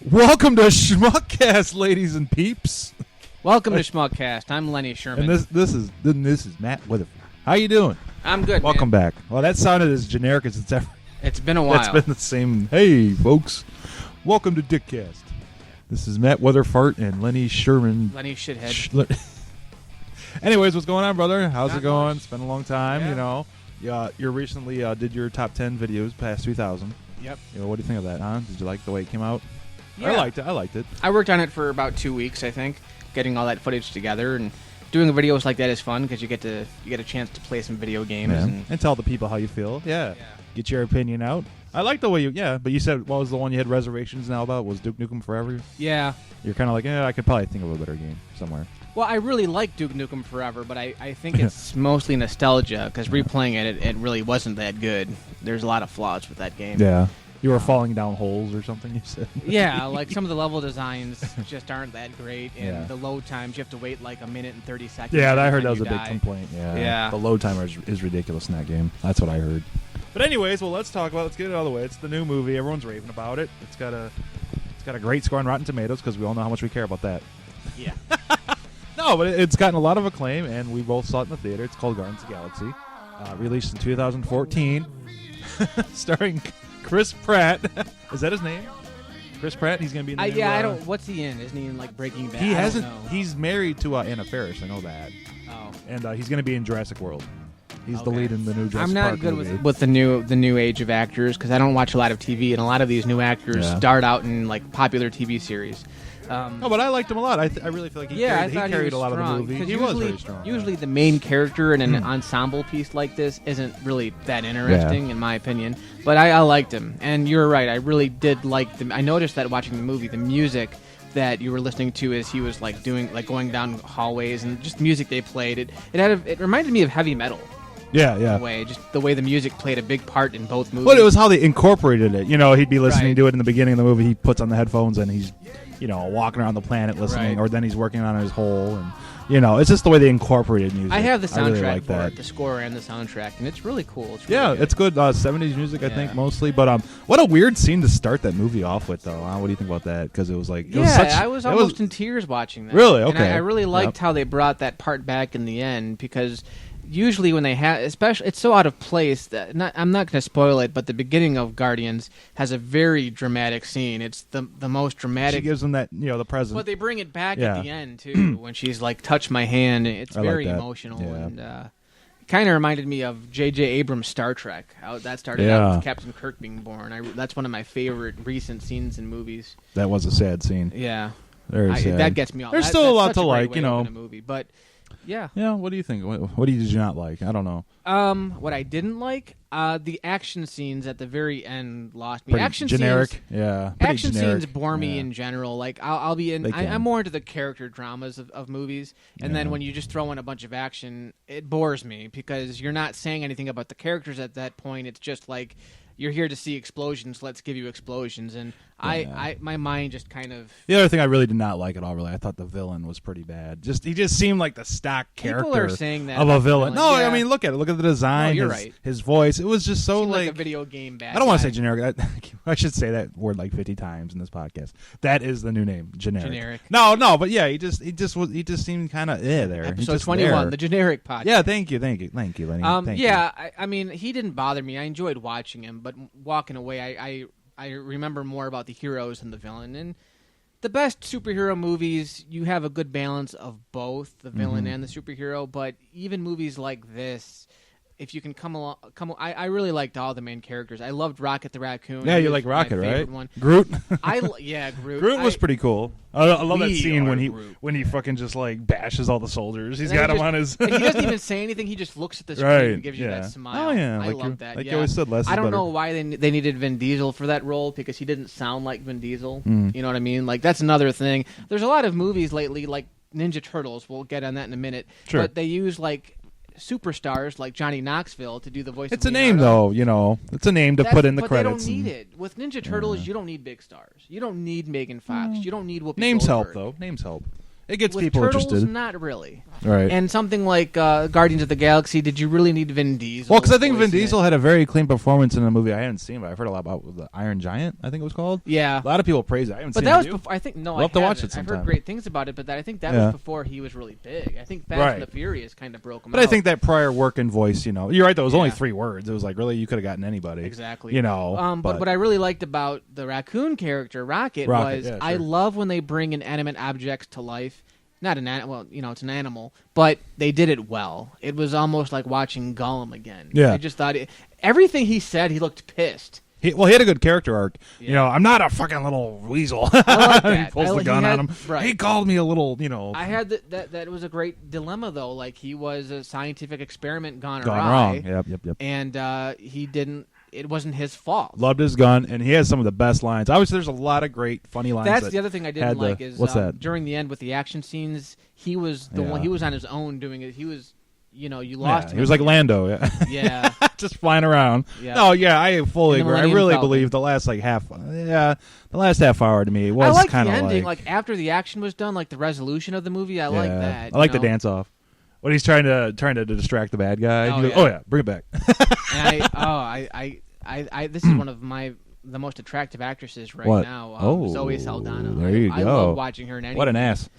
Welcome to Schmuckast, ladies and peeps. Welcome to Schmuckast. I'm Lenny Sherman. And this is Matt Weatherford. How you doing? I'm good. Welcome man. back. Well, that sounded as generic as it's ever. It's been a while. That's been the same. Hey, folks. Welcome to Dickcast. This is Matt Weatherford and Lenny Sherman. Lenny shithead. Anyways, what's going on, brother? How's Not it going? much. It's been a long time, Yeah. you know. You recently did your top 10 videos past 2000. Yep. You know, what do you think of that, huh? Did you like the way it came out? Yeah. I liked it. I worked on it for about 2 weeks, I think, getting all that footage together, and doing videos like that is fun because you get a chance to play some video games And tell the people how you feel. Yeah. Get your opinion out. I like the way but you said, what was the one you had reservations now about? Was Duke Nukem Forever? Yeah. You're kind of like, I could probably think of a better game somewhere. Well, I really like Duke Nukem Forever, but I think it's mostly nostalgia because replaying it really wasn't that good. There's a lot of flaws with that game. Yeah. You were falling down holes or something, you said? Yeah, like some of the level designs just aren't that great, and Yeah. the load times, you have to wait like a minute and 30 seconds. Yeah, I heard every that was a time you big die. complaint. Yeah. Yeah. The load timer is ridiculous in that game. That's what I heard. But anyways, let's talk about let's get it out of the way. It's the new movie. Everyone's raving about it. It's got a great score on Rotten Tomatoes because we all know how much we care about that. Yeah. No, but it's gotten a lot of acclaim, and we both saw it in the theater. It's called Guardians of the Galaxy, released in 2014, starring Chris Pratt. Is that his name? Chris Pratt. He's going to be in the new, I don't. What's he in? Isn't he in like Breaking Bad? He I hasn't. don't know. He's married to Anna Faris. I know that, Oh. and he's going to be in Jurassic World. He's the Okay. lead in the new Jurassic I'm not Park good movie. with the new age of actors because I don't watch a lot of TV, and a lot of these new actors Yeah. start out in like popular TV series. No, but I liked him a lot. I really feel like he I carried, thought he carried was a lot strong, of the movie. 'cause He was usually, very strong. Usually, the main character in an ensemble piece like this isn't really that interesting, in my opinion. But I liked him, and you're right. I really did like them. I noticed that watching the movie, the music that you were listening to as he was like going down hallways, and just music they played. It reminded me of heavy metal. Yeah. In a way, just the way the music played a big part in both movies. But it was how they incorporated it. You know, he'd be listening Right. to it in the beginning of the movie. He puts on the headphones and he's, walking around the planet listening, Right. or then he's working on his hole, and it's just the way they incorporated music. I have the soundtrack really like for that. it, the score and the soundtrack, and it's really cool. It's really Yeah, good. it's good. 70s music, I think, Yeah. mostly. But what a weird scene to start that movie off with, though. What do you think about that? Because it was like, it was such, I was it almost in tears watching that. Really? And Okay. I really liked Yep. how they brought that part back in the end because usually when they have, especially, it's so out of place that I'm not going to spoil it, but the beginning of Guardians has a very dramatic scene. It's the most She dramatic. gives him that, the present. But they bring it back Yeah. at the end too when she's like, "Touch my hand." It's I like very that. emotional Yeah. and. Kind of reminded me of J.J. Abrams' Star Trek. How that started Yeah. out with Captain Kirk being born. That's one of my favorite recent scenes in movies. That was a sad scene. Yeah. Very sad. That gets me off. There's That- still a that's lot such to great like, way to open a movie, but yeah. Yeah, what do you think? What did you not like? I don't know. What I didn't like, the action scenes at the very end lost me. Pretty Action generic. scenes, Yeah. Pretty action generic. scenes bore me Yeah. in general. Like I'll be in. They can. I'm more into the character dramas of movies, and then Yeah. when you just throw in a bunch of action, it bores me because you're not saying anything about the characters at that point. It's just like you're here to see explosions. Let's give you explosions, and Yeah. my mind just kind of. The other thing I really did not like at all, I thought the villain was pretty bad. He just seemed like the stock character People are saying that of a about the villain. No, yeah. I mean look at the design, No, you're his, right. his voice. It was just so Seemed like a like video game bad I don't want to guy. say generic. I should say that word like 50 times in this podcast. That is the new name, generic. Generic. No, but yeah, he just seemed kind of there. He's Episode just 21, there. the generic podcast. Yeah, thank you, Lenny. Thank you. I mean, he didn't bother me. I enjoyed watching him, but walking away, I remember more about the heroes than the villain. And the best superhero movies, you have a good balance of both the villain and the superhero. But even movies like this, if you can I really liked all the main characters. I loved Rocket the Raccoon. Yeah, He you was like my Rocket, favorite right? One. Groot. Groot. Groot was pretty cool. I love that We scene are when Groot. he fucking just like bashes all the soldiers. He's And got then him on his. and he doesn't even say anything. He just looks at the screen Right, and gives you yeah. that smile. Oh, yeah, I like love you- that. like you yeah. always said, less is I don't better. know why they needed Vin Diesel for that role because he didn't sound like Vin Diesel. Mm. You know what I mean? Like that's another thing. There's a lot of movies lately, like Ninja Turtles. We'll get on that in a minute. Sure. But they use like superstars like Johnny Knoxville to do the voice. It's of a name, Leonardo. though. It's a name to put in the but credits. They don't and- need it. With Ninja Turtles, you don't need big stars. You don't need Megan Fox. You don't need Whoopi Names help, Goldberg. though. Names help. It gets with people Turtles, interested. Not really. Right. And something like Guardians of the Galaxy, did you really need Vin Diesel? Well, because I think Vin voicing Diesel it? had a very clean performance in a movie I hadn't seen, but I've heard a lot about the Iron Giant. I think it was called. Yeah. A lot of people praise it. I haven't But seen that it. was You? before. I think no. We'll have to watch it I've sometime. heard great things about it, but I think that Yeah. was before he was really big. I think Fast Right. and the Furious kind of broke him But out. I think that prior work and voice, you're right. Though it was only Yeah. 3 words. It was like really you could have gotten anybody. Exactly. But what I really liked about the raccoon character, Rocket, was yeah, I sure. love when they bring inanimate objects to life. Not an animal, well, it's an animal, but they did it well. It was almost like watching Gollum again. Yeah. I just thought everything he said, he looked pissed. He had a good character arc. Yeah. I'm not a fucking little weasel. I like that. He pulls the he gun had- on him. right. He called me a little, I had that was a great dilemma though. Like he was a scientific experiment gone gone awry, wrong. Yep. and he didn't. It wasn't his fault. Loved his gun, and he has some of the best lines. Obviously, there's a lot of great, funny lines. That's that the other thing I had didn't like is what's that? during the end with the action scenes, he was the Yeah. one. He was on his own doing it. He was, you lost Yeah, him. he was like Lando. Yeah. Yeah, Just flying around. Yeah. No, yeah, I fully And the agree. I Millennium really Falcon. believe the last half hour to me I was like kind the of ending. Like after the action was done, like the resolution of the movie. I like that. I like you the know? dance off. When he's trying to distract the bad guy. Oh, He goes, yeah. oh yeah, bring it back. And this is one of the most attractive actresses right What? now. Oh, Zoe Saldana. there you I go. love watching her in anything. What an ass.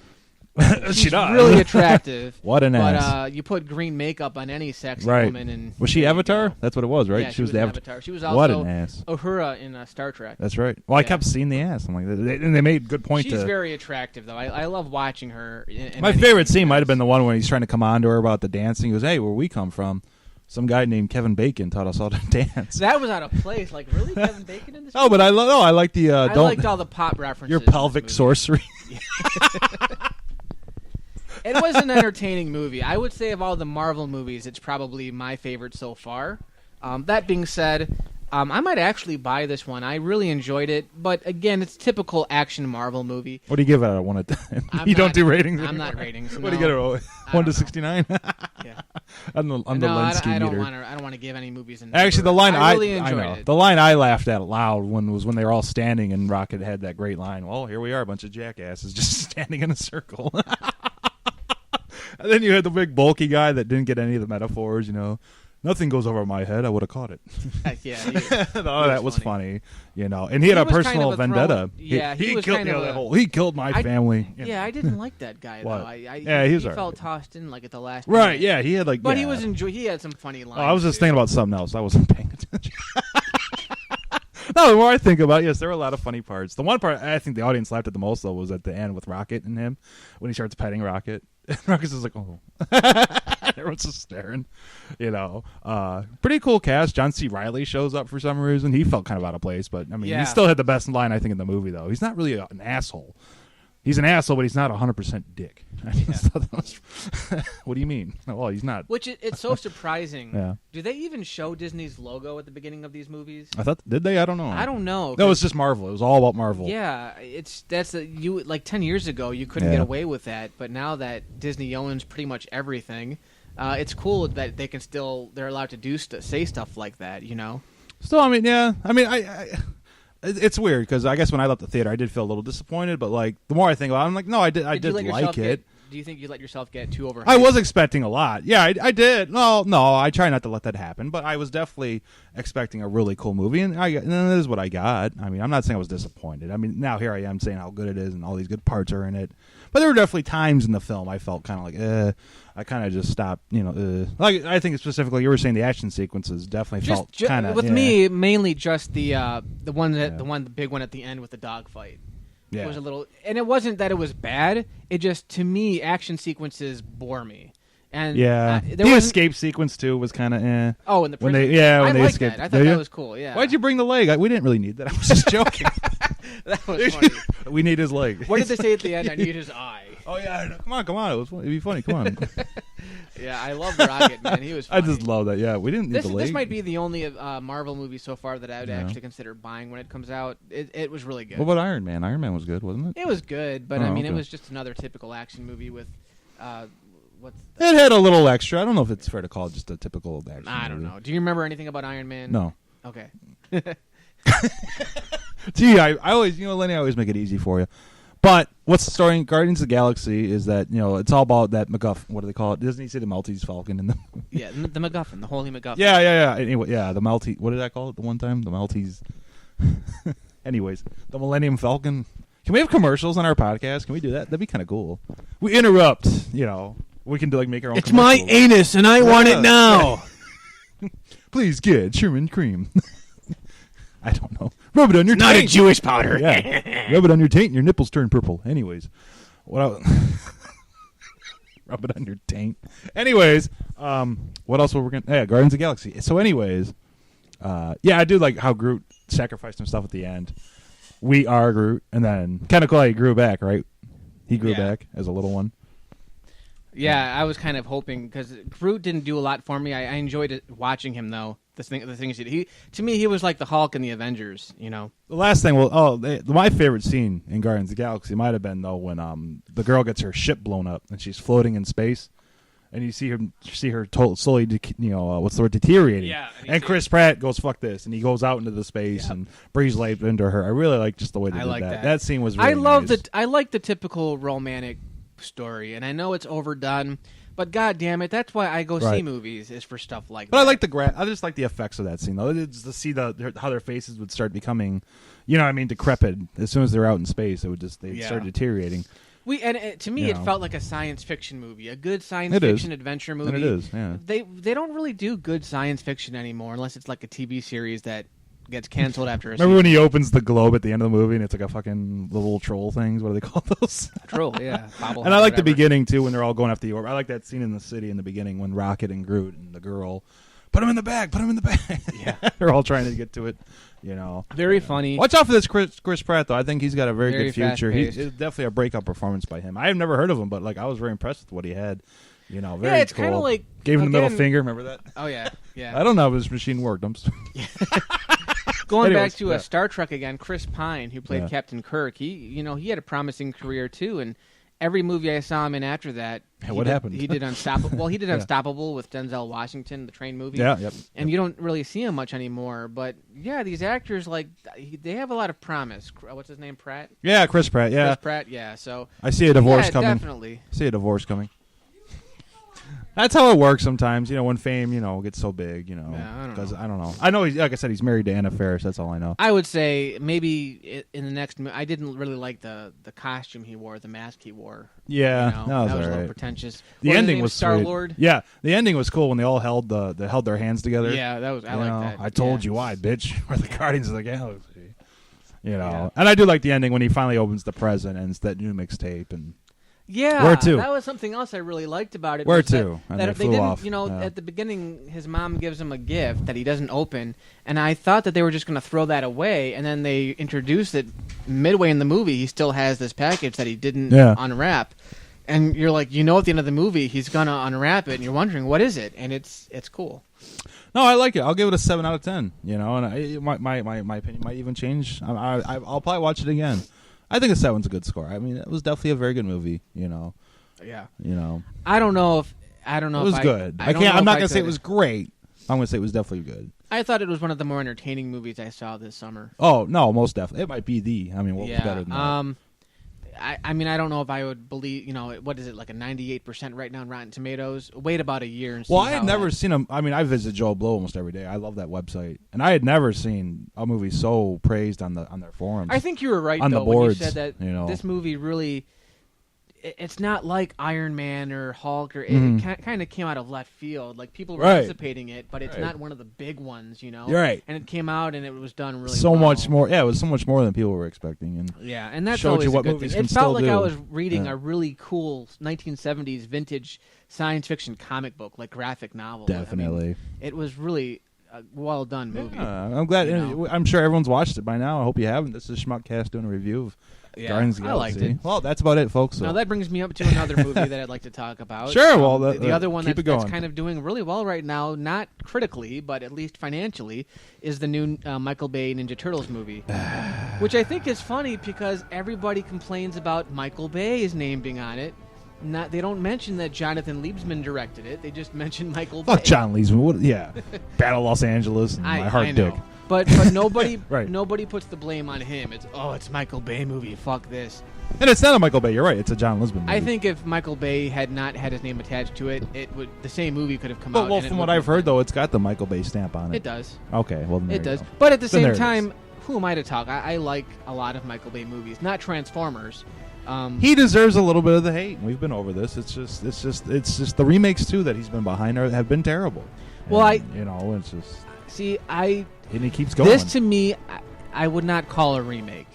She's She does. really attractive. What an but ass. you put green makeup on any sexy Right. woman, and Was she there you Avatar? go. That's what it was, right? Yeah, she was the in Avatar. Avatar. She was What also an ass. Uhura in Star Trek. That's right. Well, I Yeah. kept seeing the ass. I'm like, and they made good point She's to. very attractive, though. I love watching her. In My anything favorite she scene might have does. been the one when he's trying to come on to her about the dancing. He goes, "Hey, where we come from? Some guy named Kevin Bacon taught us all to dance." That was out of place. Like, really, Kevin Bacon in this? Oh, but I like the I don't liked all the pop references. your in this pelvic movie. sorcery. It was an entertaining movie. I would say of all the Marvel movies, it's probably my favorite so far. That being said, I might actually buy this one. I really enjoyed it, but again, it's typical action Marvel movie. What do you give it out of 1 to 10? I'm You don't not- do ratings. I'm anymore? not ratings. What do you get? no. It? I 1 to don't know. 69. Yeah. on the No, Lenski I don't meter. want to. I don't want to give any movies. A Actually, the number. line I really enjoyed know. it. The line I laughed at loud was when they were all standing and Rocket had that great line. Well, here we are, a bunch of jackasses just standing in a circle. And then you had the big bulky guy that didn't get any of the metaphors. Nothing goes over my head. I would have caught it. Yeah. Oh, that was funny. And he had He a was kind personal of a vendetta. throw- yeah, he was killed kind of that a- whole. He killed my family. Yeah, I didn't like that guy What? though. Yeah, he was he alright. felt tossed in like at the last. Right? minute. Yeah, he had like. But yeah. he had some funny lines. Oh, I was just too. thinking about something else. I wasn't paying attention. No, the more I think about it, yes, there were a lot of funny parts. The one part I think the audience laughed at the most, though, was at the end with Rocket and him when he starts petting Rocket. And Rocket's just like, oh. Everyone's just staring. Pretty cool cast. John C. Reilly shows up for some reason. He felt kind of out of place, but I mean, Yeah. he still had the best line, I think, in the movie, though. He's not really an asshole. He's an asshole, but he's not 100% dick. I just thought that was- what do you mean? Well, he's not. Which it's so surprising. Yeah. Do they even show Disney's logo at the beginning of these movies? I thought, did they? I don't know. I don't know. No, it's just Marvel. It was all about Marvel. Yeah, you like 10 years ago you couldn't Yeah. get away with that, but now that Disney owns pretty much everything, it's cool that they can they're allowed to say stuff like that. Still, I mean, yeah. I mean, it's weird because I guess when I left the theater, I did feel a little disappointed. But like, the more I think about it, I'm like, no, I did you let like yourself it. Do you think you let yourself get too overhyped? I was expecting a lot. Yeah, I did. No, I try not to let that happen. But I was definitely expecting a really cool movie, and this is what I got. I mean, I'm not saying I was disappointed. I mean, now here I am saying how good it is and all these good parts are in it. But there were definitely times in the film I felt kind of like, I kind of just stopped. Like I think specifically you were saying the action sequences definitely felt kind of with me mainly just the big one at the end with the dogfight. Yeah. It was a little, and it wasn't that it was bad. It just, to me, action sequences bore me. And Yeah, there the wasn't- escape sequence too was kind of Oh, in the when prison. they I when they liked escaped. that. I thought Did that you? was cool. Yeah. Why'd you bring the leg? We didn't really need that. I was just joking. That was funny. We need his leg. What did they say at the end? I need his eye. Oh yeah, come on. It'd be funny. Come on. Yeah, I love Rocket, man. He was funny. I just love that. Yeah, we didn't need the leg. This might be the only Marvel movie so far that I would actually consider buying when it comes out. It was really good. What about Iron Man? Iron Man was good, wasn't it? It was good, but Oh, I mean, it okay. was just another typical action movie with It had a little extra. I don't know if it's fair to call it just a typical action. I don't movie. know. Do you remember anything about Iron Man? No. Okay. Gee, I always, Lenny, I always make it easy for you. But what's the story in Guardians of the Galaxy is that, it's all about that MacGuffin. What do they call it? Doesn't he say the Maltese Falcon in the Yeah, the MacGuffin, the holy MacGuffin. Yeah. Anyway, the Maltese. What did I call it the one time? The Maltese. Anyways, the Millennium Falcon. Can we have commercials on our podcast? Can we do that? That'd be kind of cool. We interrupt. We can make our own. It's my anus, and I want it now. Please get Sherman cream. I don't know. Rub it on your taint. Not a Jewish powder. Yeah. Rub it on your taint and your nipples turn purple. Anyways. Rub it on your taint. Anyways, what else were we going to... Yeah, Guardians of the Galaxy. So anyways, I do like how Groot sacrificed himself at the end. We are Groot. And then kind of cool how he grew back, right? He grew back as a little one. Yeah, I was kind of hoping, because Groot didn't do a lot for me. I enjoyed watching him, though. The things he did. To me, he was like the Hulk in the Avengers, The last thing, my favorite scene in Guardians of the Galaxy might have been, though, when the girl gets her ship blown up and she's floating in space, and you see her slowly, deteriorating. Yeah. And Chris Pratt goes, "Fuck this," and he goes out into the space and breathes life into her. I really like just the way they did that. That scene was really nice. I like the typical romantic story, and I know it's overdone. But God damn it, that's why I go see movies, is for stuff like that. But I like I just like the effects of that scene, though. It's to see how their faces would start becoming, decrepit. As soon as they're out in space, they'd start deteriorating. To me, it felt like a science fiction movie, a good science fiction adventure movie. And it is, yeah. They don't really do good science fiction anymore, unless it's like a TV series that gets canceled after a Remember season. when he opens the globe at the end of the movie and it's like a fucking little troll things? What do they call those? Troll, yeah. And I like the beginning, too, when they're all going after the orb. I like that scene in the city in the beginning when Rocket and Groot and the girl, put him in the bag. Yeah. They're all trying to get to it, Very funny. Watch out for this Chris Pratt, though. I think he's got a very good future. Fast-paced. It's definitely a breakout performance by him. I have never heard of him, but I was very impressed with what he had. Very it's cool. kind of like... Gave him the middle finger, remember that? Oh, yeah. I don't know if his machine worked. Going back to Star Trek again, Chris Pine, who played Captain Kirk, he had a promising career too, and every movie I saw him in after that, what happened? He did Unstoppable. Well, he did Unstoppable with Denzel Washington, the train movie. Yeah, yep. And you don't really see him much anymore. But these actors they have a lot of promise. What's his name? Pratt. Yeah, Chris Pratt. Yeah, Chris Pratt. Yeah. So I see a divorce coming. Definitely. I see a divorce coming. That's how it works sometimes, when fame, gets so big, because I don't know. I know, like I said, he's married to Anna Faris. That's all I know. I would say maybe in the next. I didn't really like the costume he wore, the mask he wore. Yeah, that was a little pretentious. The ending was Star-Lord. Yeah, the ending was cool when they all held their hands together. Yeah, that was. I like that. I told you why, bitch. We're the Guardians of the Galaxy. And I do like the ending when he finally opens the present and it's that new mixtape and. Yeah, Where to? That was something else I really liked about it. Where to? That they didn't, off. At the beginning, his mom gives him a gift that he doesn't open, and I thought that they were just going to throw that away, and then they introduced it midway in the movie. He still has this package that he didn't unwrap, and you're like, at the end of the movie, he's going to unwrap it, and you're wondering, what is it? And it's cool. No, I like it. I'll give it a 7 out of 10. And my opinion might even change. I'll probably watch it again. I think a 7's a good score. I mean, it was definitely a very good movie. Yeah. I don't know. It was good. I'm not gonna say it was great. I'm gonna say it was definitely good. I thought it was one of the more entertaining movies I saw this summer. Oh no, most definitely. It might be what was better than that? I mean, I don't know if I would believe, what is it, like a 98% right now on Rotten Tomatoes? Wait about a year and see. Well, I had never seen them. I mean, I visit Joe Blow almost every day. I love that website. And I had never seen a movie so praised on their forums. I think you were right, on though, the boards, when you said that this movie really... It's not like Iron Man or Hulk, or it kind of came out of left field. Like, people were anticipating it, but it's not one of the big ones, You're right. And it came out and it was done really so well. much more. Yeah, it was so much more than people were expecting. And and that's showed always you what a good movies thing. can It felt like still I do. was reading a really cool 1970s vintage science fiction comic book, like graphic novel. Definitely. I mean, it was really a well done movie. I'm glad. I'm sure everyone's watched it by now. I hope you haven't. This is Schmuckast doing a review of Guardians of the Galaxy. I liked it. Well, that's about it, folks. So. Now that brings me up to another movie that I'd like to talk about. Sure. Well, the other one that's kind of doing really well right now, not critically, but at least financially, is the new Michael Bay Ninja Turtles movie, which I think is funny because everybody complains about Michael Bay's name being on it. They don't mention that Jonathan Liebsman directed it. They just mention Michael Bay. Fuck John Liebsman. Yeah. Battle Los Angeles and My Heart I know. Dick. But nobody Right. nobody puts the blame on him. It's Michael Bay movie. Fuck this. And it's not a Michael Bay. You're right. It's a John Lisbon movie. I think if Michael Bay had not had his name attached to it, the same movie could have come out. Well, from what I've heard, though, it's got the Michael Bay stamp on it. It does. Okay, well, then It there you does. go. But at the Then there same it time, who am I to talk? I like a lot of Michael Bay movies, not Transformers. He deserves a little bit of the hate. We've been over this. It's just the remakes too that he's been behind have been terrible. Well, And, it's just and he keeps going. This to me, I would not call a remake,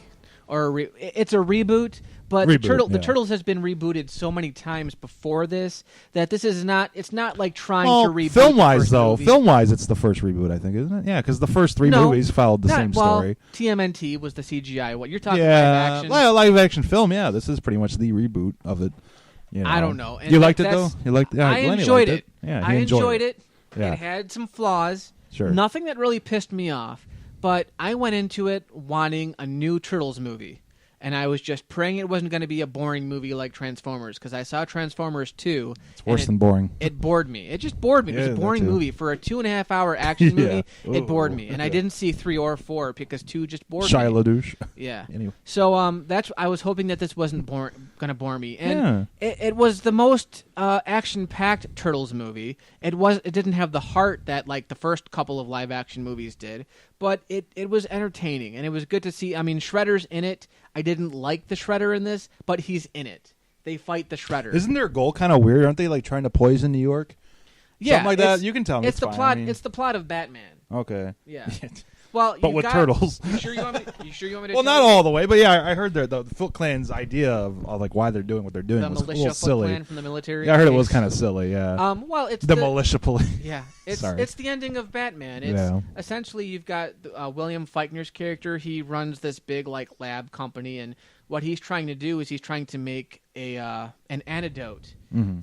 or it's a reboot. But the Turtles has been rebooted so many times before this that this is not. It's not like trying to reboot. Film-wise, it's the first reboot, I think, isn't it? Yeah, because the first three movies followed the same story. TMNT was the CGI. What you're talking about? live action? Live action film. Yeah, this is pretty much the reboot of it. You know. I don't know. And you liked it though. You liked. Yeah, I enjoyed it. Yeah, I enjoyed it. Yeah. It had some flaws. Sure. Nothing that really pissed me off. But I went into it wanting a new Turtles movie. And I was just praying it wasn't going to be a boring movie like Transformers, because I saw Transformers 2. It's worse than boring. It bored me. It just bored me. It was a boring movie. For a 2.5-hour action movie, it bored me. And I didn't see 3 or 4 because 2 just bored me. Shia LaDouche. Yeah. Anyway. So I was hoping that this wasn't going to bore me. And it was the most action-packed Turtles movie. It didn't have the heart that like the first couple of live-action movies did. But it was entertaining, and it was good to see. I mean, Shredder's in it. I didn't like the Shredder in this, but he's in it. They fight the Shredder. Isn't their goal kind of weird? Aren't they like trying to poison New York? Yeah, something like that. You can tell me. It's the fine. plot. I mean, it's the plot of Batman. Okay. Yeah. Well, but with turtles. You sure you want me? To well, not all the way, but yeah, I heard the Foot Clan's idea of like why they're doing what they're doing the was a militia little Foot silly. Clan from the military. Yeah, I heard it was kind of silly. Yeah. Well, it's the militia police. Yeah. It's Sorry. it's the ending of Batman. It's essentially you've got William Fichtner's character. He runs this big like lab company, and what he's trying to do is he's trying to make an antidote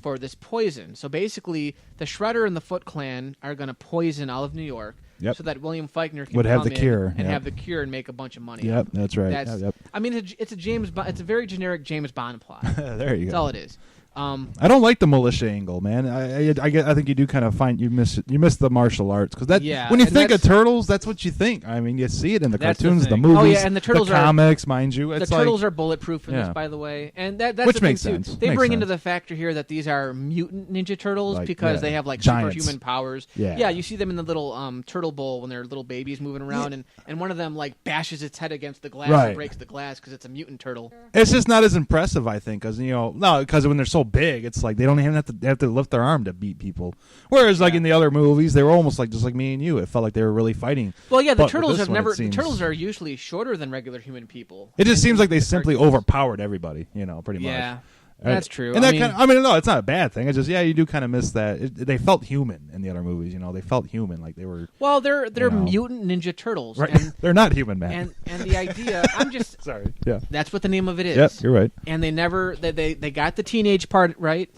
for this poison. So basically, the Shredder and the Foot Clan are going to poison all of New York. Yep. So that William Fichtner can would have come the in cure and have the cure and make a bunch of money. Yep, that's right. Yep. I mean, it's a very generic James Bond plot. There you go. That's all it is. I don't like the militia angle, man. I think you do kind of find you miss the martial arts because when you think of turtles, that's what you think. I mean, you see it in the cartoons, the movies, oh yeah, and the turtles comics, mind you. It's the turtles are bulletproof in this, by the way, and that's which the makes thing sense. Too. They bring into the factor here that these are mutant Ninja Turtles because they have like giants. superhuman powers. Yeah, you see them in the little turtle bowl when they're little babies moving around, and one of them like bashes its head against the glass and breaks the glass because it's a mutant turtle. It's just not as impressive, I think, because because when they're so big, it's like they don't even have to lift their arm to beat people. Whereas, like in the other movies, they were almost like just like me and you. It felt like they were really fighting. Well, yeah, the turtles the turtles are usually shorter than regular human people. It just seems like they simply overpowered everybody. Pretty much. Yeah. That's true. And no, it's not a bad thing. It's just you do kind of miss that. They felt human in the other movies. They felt human, like they were. Well, they're mutant Ninja Turtles, right? And, they're not human, man. And the idea, I'm just sorry. Yeah, that's what the name of it is. Yep, you're right. And they got the teenage part right.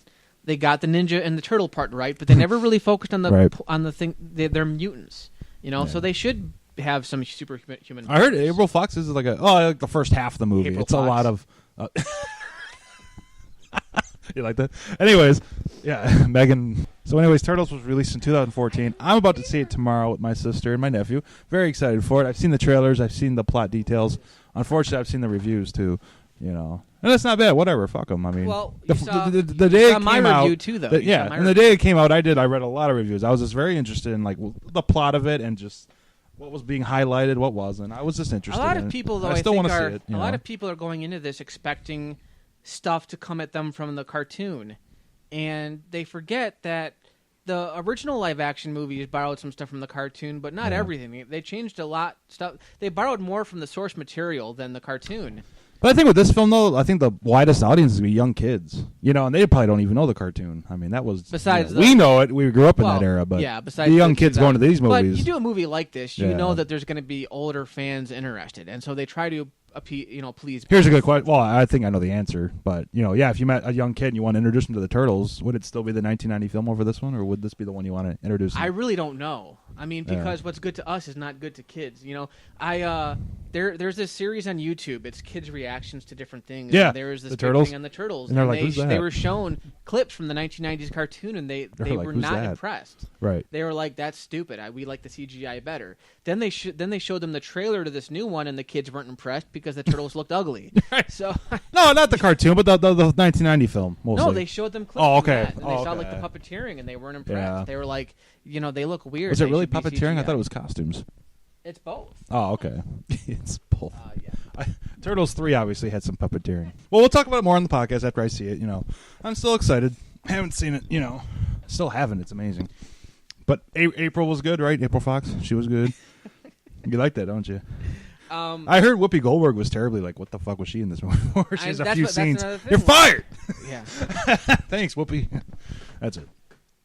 They got the ninja and the turtle part right, but they never really focused on the thing. They're mutants, so they should have some superhuman. I heard April Fox is like the first half of the movie. It's a lot of. You like that? Anyways, yeah, Megan. So anyways, Turtles was released in 2014. I'm about to see it tomorrow with my sister and my nephew. Very excited for it. I've seen the trailers. I've seen the plot details. Unfortunately, I've seen the reviews too. And that's not bad. Whatever. Fuck them. I mean, well, the day it came out, review too, though. And the day it came out, I read a lot of reviews. I was just very interested in like the plot of it and just what was being highlighted, what wasn't. I was just interested. A lot of people, though, I still want to see it. A lot of people are going into this expecting stuff to come at them from the cartoon, and they forget that the original live-action movies borrowed some stuff from the cartoon, but not everything. They changed a lot stuff. They borrowed more from the source material than the cartoon. But I think with this film, though, I think the widest audience is going to be young kids. And they probably don't even know the cartoon. I mean, that was... Besides we know it. We grew up in that era, but besides the young kids going to these movies... But you do a movie like this, you know that there's going to be older fans interested, and so they try to... please. Here's a good question. Well, I think I know the answer, but if you met a young kid and you want to introduce him to the Turtles, would it still be the 1990 film over this one, or would this be the one you want to introduce him? I really don't know. I mean, because what's good to us is not good to kids. There's this series on YouTube. It's kids' reactions to different things. Yeah, And there was this the big Turtles. thing on the Turtles. And they're like, "Who's that?" They were shown clips from the 1990s cartoon, and they like, were "Who's not that?" impressed. Right. They were like, "That's stupid. We like the CGI better." Then they showed them the trailer to this new one, and the kids weren't impressed because the Turtles looked ugly. So No, not the cartoon, but the 1990 film. Mostly. no, they showed them clips. Oh, from okay. that, and they saw like the puppeteering, and they weren't impressed. Yeah. They were like, they look weird. Was it They really should be puppeteering? I CGI. thought it was costumes. It's both. Oh, okay. It's both. Yeah. Turtles 3 obviously had some puppeteering. Well, we'll talk about it more on the podcast after I see it. I'm still excited. I haven't seen it. Still haven't. It's amazing. But April was good, right? April Fox. She was good. You like that, don't you? I heard Whoopi Goldberg was terribly like, what the fuck was she in this movie for? She has a few scenes. You're fired! Yeah. Thanks, Whoopi. That's it.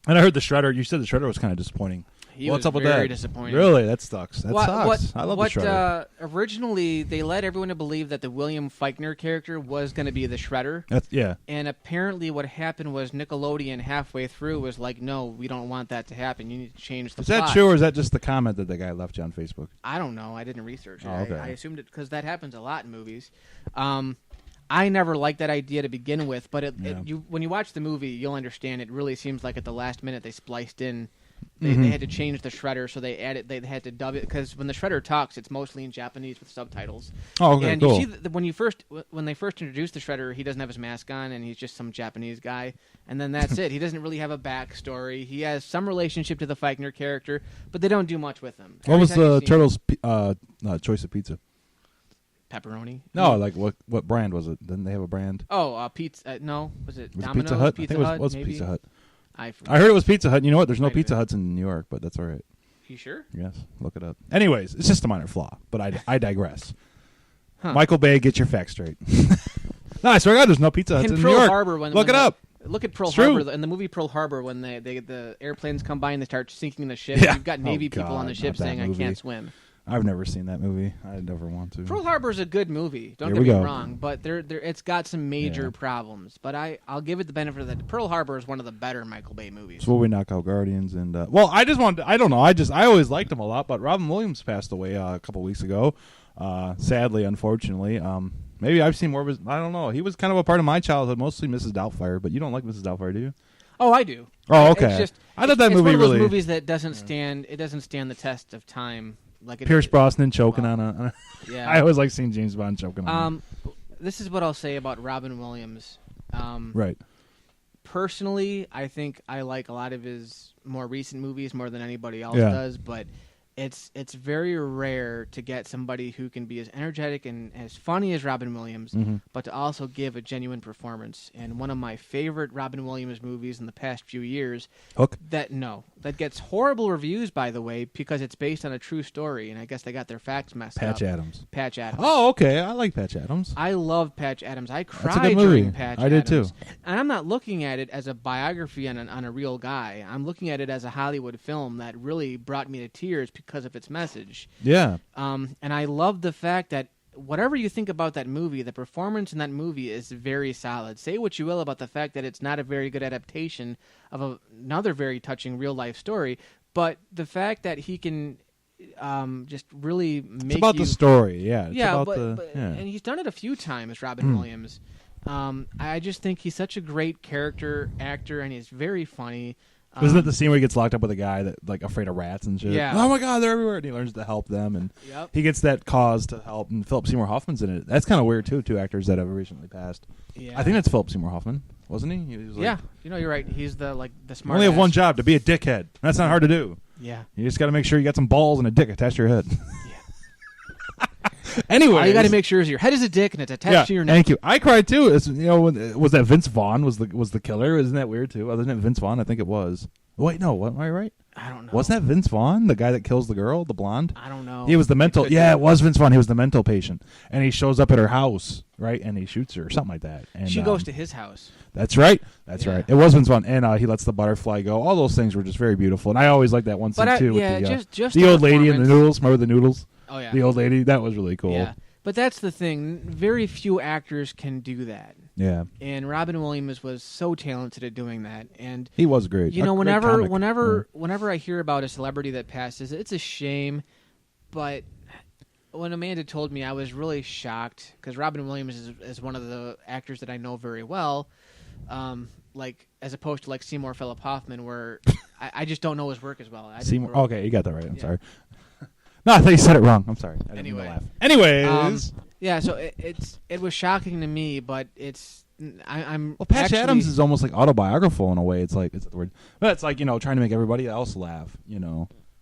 And I heard the Shredder. You said the Shredder was kind of disappointing. What's up with that? Very disappointing. Really? That sucks. That sucks. I love the Shredder. Originally, they led everyone to believe that the William Fichtner character was going to be the Shredder. Yeah. And apparently what happened was Nickelodeon halfway through was like, no, we don't want that to happen. You need to change the Is plot. that true, or is that just the comment that the guy left you on Facebook? I don't know. I didn't research it. Oh, okay. I assumed it because that happens a lot in movies. I never liked that idea to begin with, but when you watch the movie, you'll understand it really seems like at the last minute they spliced in. They had to change the Shredder, so they had to dub it because when the Shredder talks, it's mostly in Japanese with subtitles. Oh, okay, and cool. you see when they first introduced the Shredder, he doesn't have his mask on, and he's just some Japanese guy, and then that's it. He doesn't really have a backstory. He has some relationship to the Fichtner character, but they don't do much with him. What was the Turtles' choice of pizza? Pepperoni? No, like what brand was it? Didn't they have a brand? Oh, pizza. No, was it Was it Domino's? Pizza Hut? Pizza I think Hut, it was maybe? Pizza Hut. I heard it was Pizza Hut. You know what? There's no Might have Pizza been. Huts in New York, but that's all right. You sure? Yes, look it up. Anyways, it's just a minor flaw, but I digress. Huh. Michael Bay, get your facts straight. No, I swear to God, there's no Pizza Huts in New Pearl York. Harbor, Look it up. Look at Pearl It's true. Harbor in the movie Pearl Harbor when the airplanes come by and they start sinking the ship. Yeah. You've got Navy Oh, people on the God, ship not that saying, movie. "I can't swim." I've never seen that movie. I never want to. Pearl Harbor is a good movie. Don't Here get we me go. wrong, but it's got some major Yeah. problems. But I'll give it the benefit of that. Pearl Harbor is one of the better Michael Bay movies. So we knock out Guardians and well, I just wanted. I don't know. I always liked him a lot, but Robin Williams passed away a couple weeks ago. Sadly, unfortunately. Maybe I've seen more of his. I don't know. He was kind of a part of my childhood, mostly Mrs. Doubtfire. But you don't like Mrs. Doubtfire, do you? Oh, I do. Oh, okay. It's just, I thought that it's movie one of those really. movies that doesn't stand. It doesn't stand the test of time. Like Pierce Brosnan choking on a. Yeah. I always like seeing James Bond choking on. This is what I'll say about Robin Williams. Right. Personally, I think I like a lot of his more recent movies more than anybody else Yeah. does, but it's very rare to get somebody who can be as energetic and as funny as Robin Williams, but to also give a genuine performance. And one of my favorite Robin Williams movies in the past few years, Hook. that gets horrible reviews, by the way, because it's based on a true story, and I guess they got their facts messed up. Patch Adams. Patch Adams. Oh, okay. I like Patch Adams. I love Patch Adams. I a cried good movie. during Patch I did Adams. too. And I'm not looking at it as a biography on a real guy. I'm looking at it as a Hollywood film that really brought me to tears because of its message. Yeah. And I love the fact that whatever you think about that movie, the performance in that movie is very solid. Say what you will about the fact that it's not a very good adaptation of another very touching real-life story, but the fact that he can just really make It's about the story, yeah. It's yeah, about but yeah. and he's done it a few times, Robin Williams. I just think he's such a great character actor, and he's very funny. Isn't it the scene where he gets locked up with a guy that like afraid of rats and shit? Yeah. Oh my God, they're everywhere, and he learns to help them, and Yep. he gets that cause to help. And Philip Seymour Hoffman's in it. That's kind of weird too. Two actors that have recently passed. Yeah. I think that's Philip Seymour Hoffman, wasn't he? He was like, Yeah, you're right. He's the smart. only have ass. one job: to be a dickhead. That's not hard to do. Yeah. You just got to make sure you got some balls and a dick attached to your head. Anyway, All you got to make sure is your head is a dick and it's attached to your neck. Thank you. I cried too. It's, was that Vince Vaughn was the killer? Isn't that weird too? Wasn't it Vince Vaughn? I think it was. Wait, no. What, am I right? I don't know. Wasn't that Vince Vaughn, the guy that kills the girl, the blonde? I don't know. He was the mental. could Yeah, be. it was Vince Vaughn. He was the mental patient, and he shows up at her house, right? And he shoots her or something like that. And She goes to his house. That's right. That's Yeah. right. It was Vince Vaughn, and he lets the butterfly go. All those things were just very beautiful, and I always liked that one scene But too. yeah, with just the old lady and the performance. noodles. Remember the noodles? Oh yeah. The old lady. That was really cool. Yeah. But that's the thing. Very few actors can do that. Yeah. And Robin Williams was so talented at doing that. And He was great. you know, A great comic. whenever I hear about a celebrity that passes, it's a shame. But when Amanda told me, I was really shocked because Robin Williams is one of the actors that I know very well. Like as opposed to like Seymour Philip Hoffman, where I just don't know his work as well. Seymour. Okay, you got that right. I'm sorry. No, I thought you said it wrong. I'm sorry. I didn't mean to laugh. Anyways, yeah. So it was shocking to me, but I'm. Well, Patch Adams is almost like autobiographical in a way. It's like is that the word? But it's like trying to make everybody else laugh.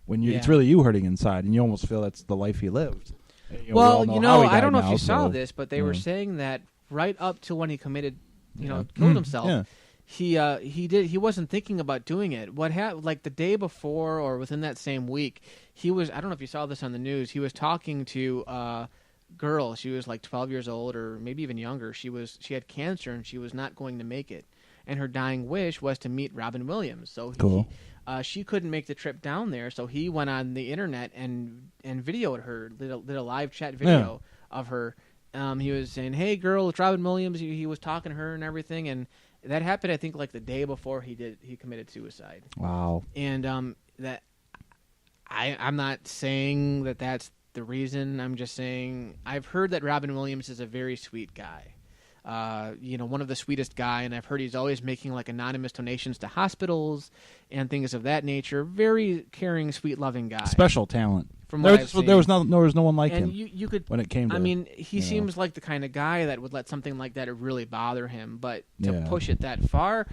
When it's really you hurting inside, and you almost feel that's the life he lived. Well, I don't know if you saw this, but they were saying that right up to when he committed, killed himself. Yeah. He wasn't thinking about doing it. What happened, like the day before or within that same week, I don't know if you saw this on the news, he was talking to a girl. She was like 12 years old or maybe even younger. She had cancer and she was not going to make it. And her dying wish was to meet Robin Williams. So cool. She couldn't make the trip down there, so he went on the internet and videoed her, did a live chat video of her. He was saying, "Hey girl, it's Robin Williams." He was talking to her and everything, and that happened, I think, like the day before he committed suicide. Wow. And that I'm not saying that that's the reason. I'm just saying I've heard that Robin Williams is a very sweet guy. One of the sweetest guy, and I've heard he's always making like anonymous donations to hospitals and things of that nature. Very caring, sweet, loving guy. Special talent. From what I've seen. There was no one like him. And you could, when it came to. I mean, he seems like the kind of guy that would let something like that really bother him. But to push it that far,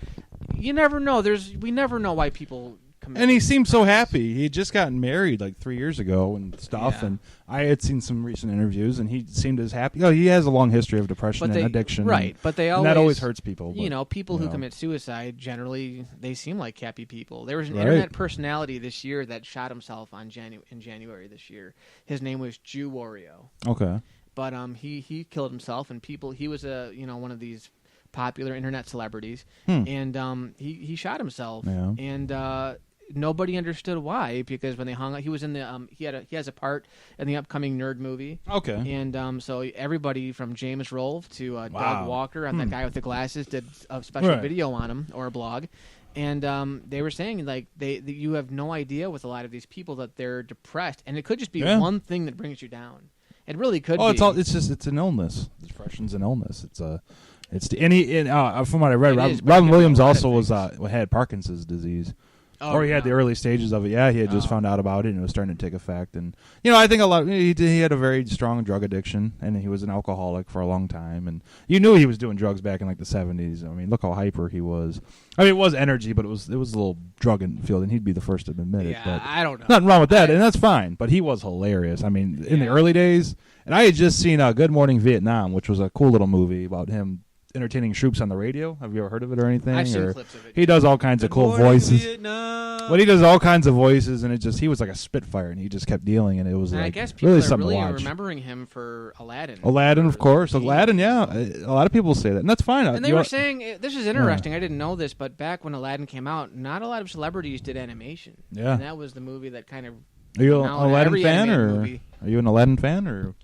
you never know. We never know why people. And he seemed so happy. He had just gotten married like 3 years ago and stuff. Yeah. And I had seen some recent interviews, and he seemed as happy. He has a long history of depression and addiction. Right, but that always hurts people. But, people who commit suicide, generally, they seem like happy people. There was an internet personality this year that shot himself in January this year. His name was Jew Wario. Okay. But he killed himself, and he was one of these popular internet celebrities, and he shot himself. Yeah. And nobody understood why, because when they hung out, he was in the he has a part in the upcoming Nerd movie. Okay. And so everybody from James Rolfe to Doug Walker and that guy with the glasses did a special video on him or a blog. And they were saying like you have no idea with a lot of these people that they're depressed, and it could just be one thing that brings you down. It really could be. It's an illness. Depression's an illness. From what I read, Robin Williams also had Parkinson's disease. Or he had the early stages of it. Yeah, he had just found out about it, and it was starting to take effect. And I think he had a very strong drug addiction, and he was an alcoholic for a long time. And you knew he was doing drugs back in like the 70s. I mean, look how hyper he was. I mean, it was energy, but it was a little drug field, and he'd be the first to admit it. But I don't know. Nothing wrong with that, and that's fine. But he was hilarious. I mean, in the early days, and I had just seen Good Morning Vietnam, which was a cool little movie about him entertaining troops on the radio. Have you ever heard of it or anything? I've seen clips of it. He does all kinds of cool voices. Well, he does all kinds of voices, and he was like a spitfire, and he just kept dealing, and it was like I guess people really are something really to watch. Remembering him for Aladdin. Aladdin, of course. Aladdin, yeah. A lot of people say that, and that's fine. And they were saying, this is interesting, I didn't know this, but back when Aladdin came out, not a lot of celebrities did animation. Yeah. And that was the movie that kind of... Are you an Aladdin fan, or are you an Aladdin fan, or...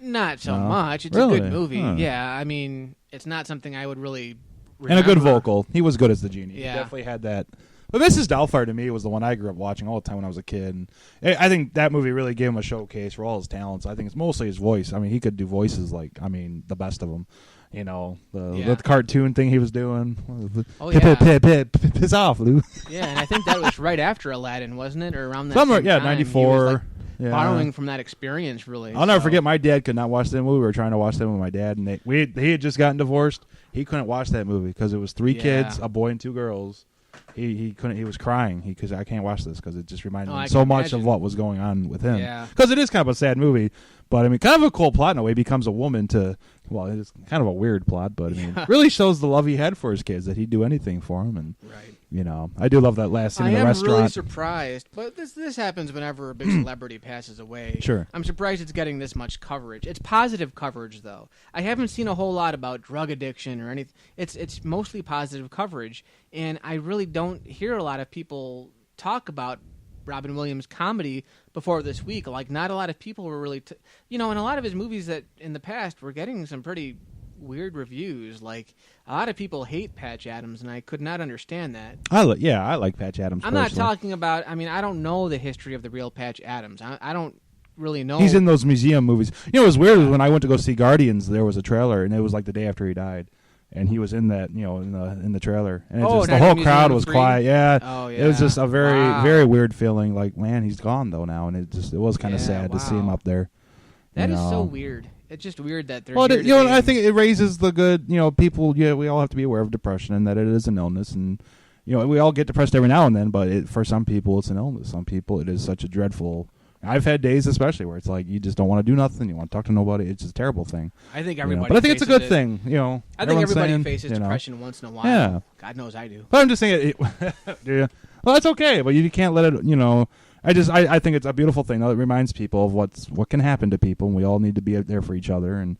Not so much. It's a good movie. Huh. Yeah, I mean, it's not something I would really remember. And a good vocal. He was good as the genie. Yeah. He definitely had that. But Mrs. Doubtfire, to me, was the one I grew up watching all the time when I was a kid. And I think that movie really gave him a showcase for all his talents. I think it's mostly his voice. I mean, he could do voices the best of them. The cartoon thing he was doing. Piss off, Lou. Yeah, and I think that was right after Aladdin, wasn't it? Or around that same time. 94. Borrowing from that experience, really. I'll never forget. My dad could not watch that movie. We were trying to watch that with my dad, and he had just gotten divorced. He couldn't watch that movie because it was 3 kids, a boy and 2 girls. He couldn't. He was crying because I can't watch this because it just reminded me so much of what was going on with him. Yeah, because it is kind of a sad movie, but I mean, kind of a cool plot in a way. He becomes a woman to. Well, it's kind of a weird plot, but I mean, really shows the love he had for his kids, that he'd do anything for them. And I do love that last scene in the restaurant. I'm really surprised, but this happens whenever a big celebrity passes away. Sure. I'm surprised it's getting this much coverage. It's positive coverage, though. I haven't seen a whole lot about drug addiction or anything. It's mostly positive coverage, and I really don't hear a lot of people talk about Robin Williams' comedy before this week. Like, not a lot of people were really, and a lot of his movies that in the past were getting some pretty weird reviews. Like, a lot of people hate Patch Adams, and I could not understand that. I like Patch Adams. I'm not talking about. I mean, I don't know the history of the real Patch Adams. I don't really know. He's in those museum movies. You know, it was weird when I went to go see Guardians. There was a trailer, and it was like the day after he died, and he was in that, you know, in the trailer, and the whole crowd was quiet. Yeah. Oh yeah. It was just a very weird feeling. Like, man, he's gone though now, and it was kind of sad to see him up there. That is so weird. It's just weird that they're. Well, you know, I think it raises the good. You know, people. Yeah, we all have to be aware of depression and that it is an illness, and you know, we all get depressed every now and then. But for some people, it's an illness. Some people, it is such a dreadful. I've had days, especially where it's like you just don't want to do nothing. You want to talk to nobody. It's just a terrible thing. I think everybody. But I think it's a good thing. You know, I think everybody faces depression once in a while. Yeah. God knows I do. But I'm just saying, do you? Well, that's okay, but you can't let it. You know. I think it's a beautiful thing. Though. It reminds people of what can happen to people, and we all need to be there for each other. And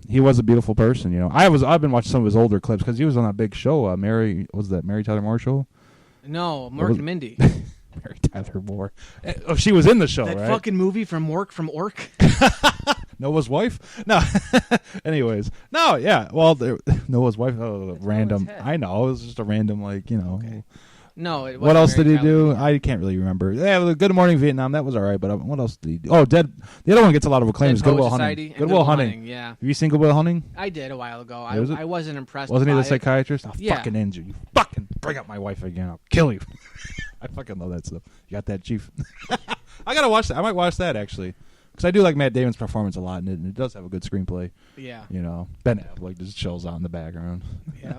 he was a beautiful person. You know, I've been watching some of his older clips because he was on that big show. Mary Tyler Moore show? No, Mork and Mindy. Mary Tyler Moore. Oh, she was in the show, that right? fucking movie from Ork. Noah's wife? No. Anyways, no, yeah. Well, Noah's wife. Oh, random. I know it was just a random, like, you know. Okay. No, it wasn't. What else did he do? Tyler. I can't really remember. Yeah, Good Morning Vietnam, that was all right, but what else did he do? Oh, The other one gets a lot of acclaim. Is Good Will Hunting. Good Will Hunting. Yeah. Have you seen Good Will Hunting? I did a while ago. I wasn't impressed. Wasn't he by the psychiatrist? I'll Yeah. fucking end you. You fucking bring up my wife again. I'll kill you. I fucking love that stuff. You got that, Chief? I gotta watch that. I might watch that actually, because I do like Matt Damon's performance a lot, and it does have a good screenplay. Yeah. You know, Ben Affleck just chills out in the background. Yeah.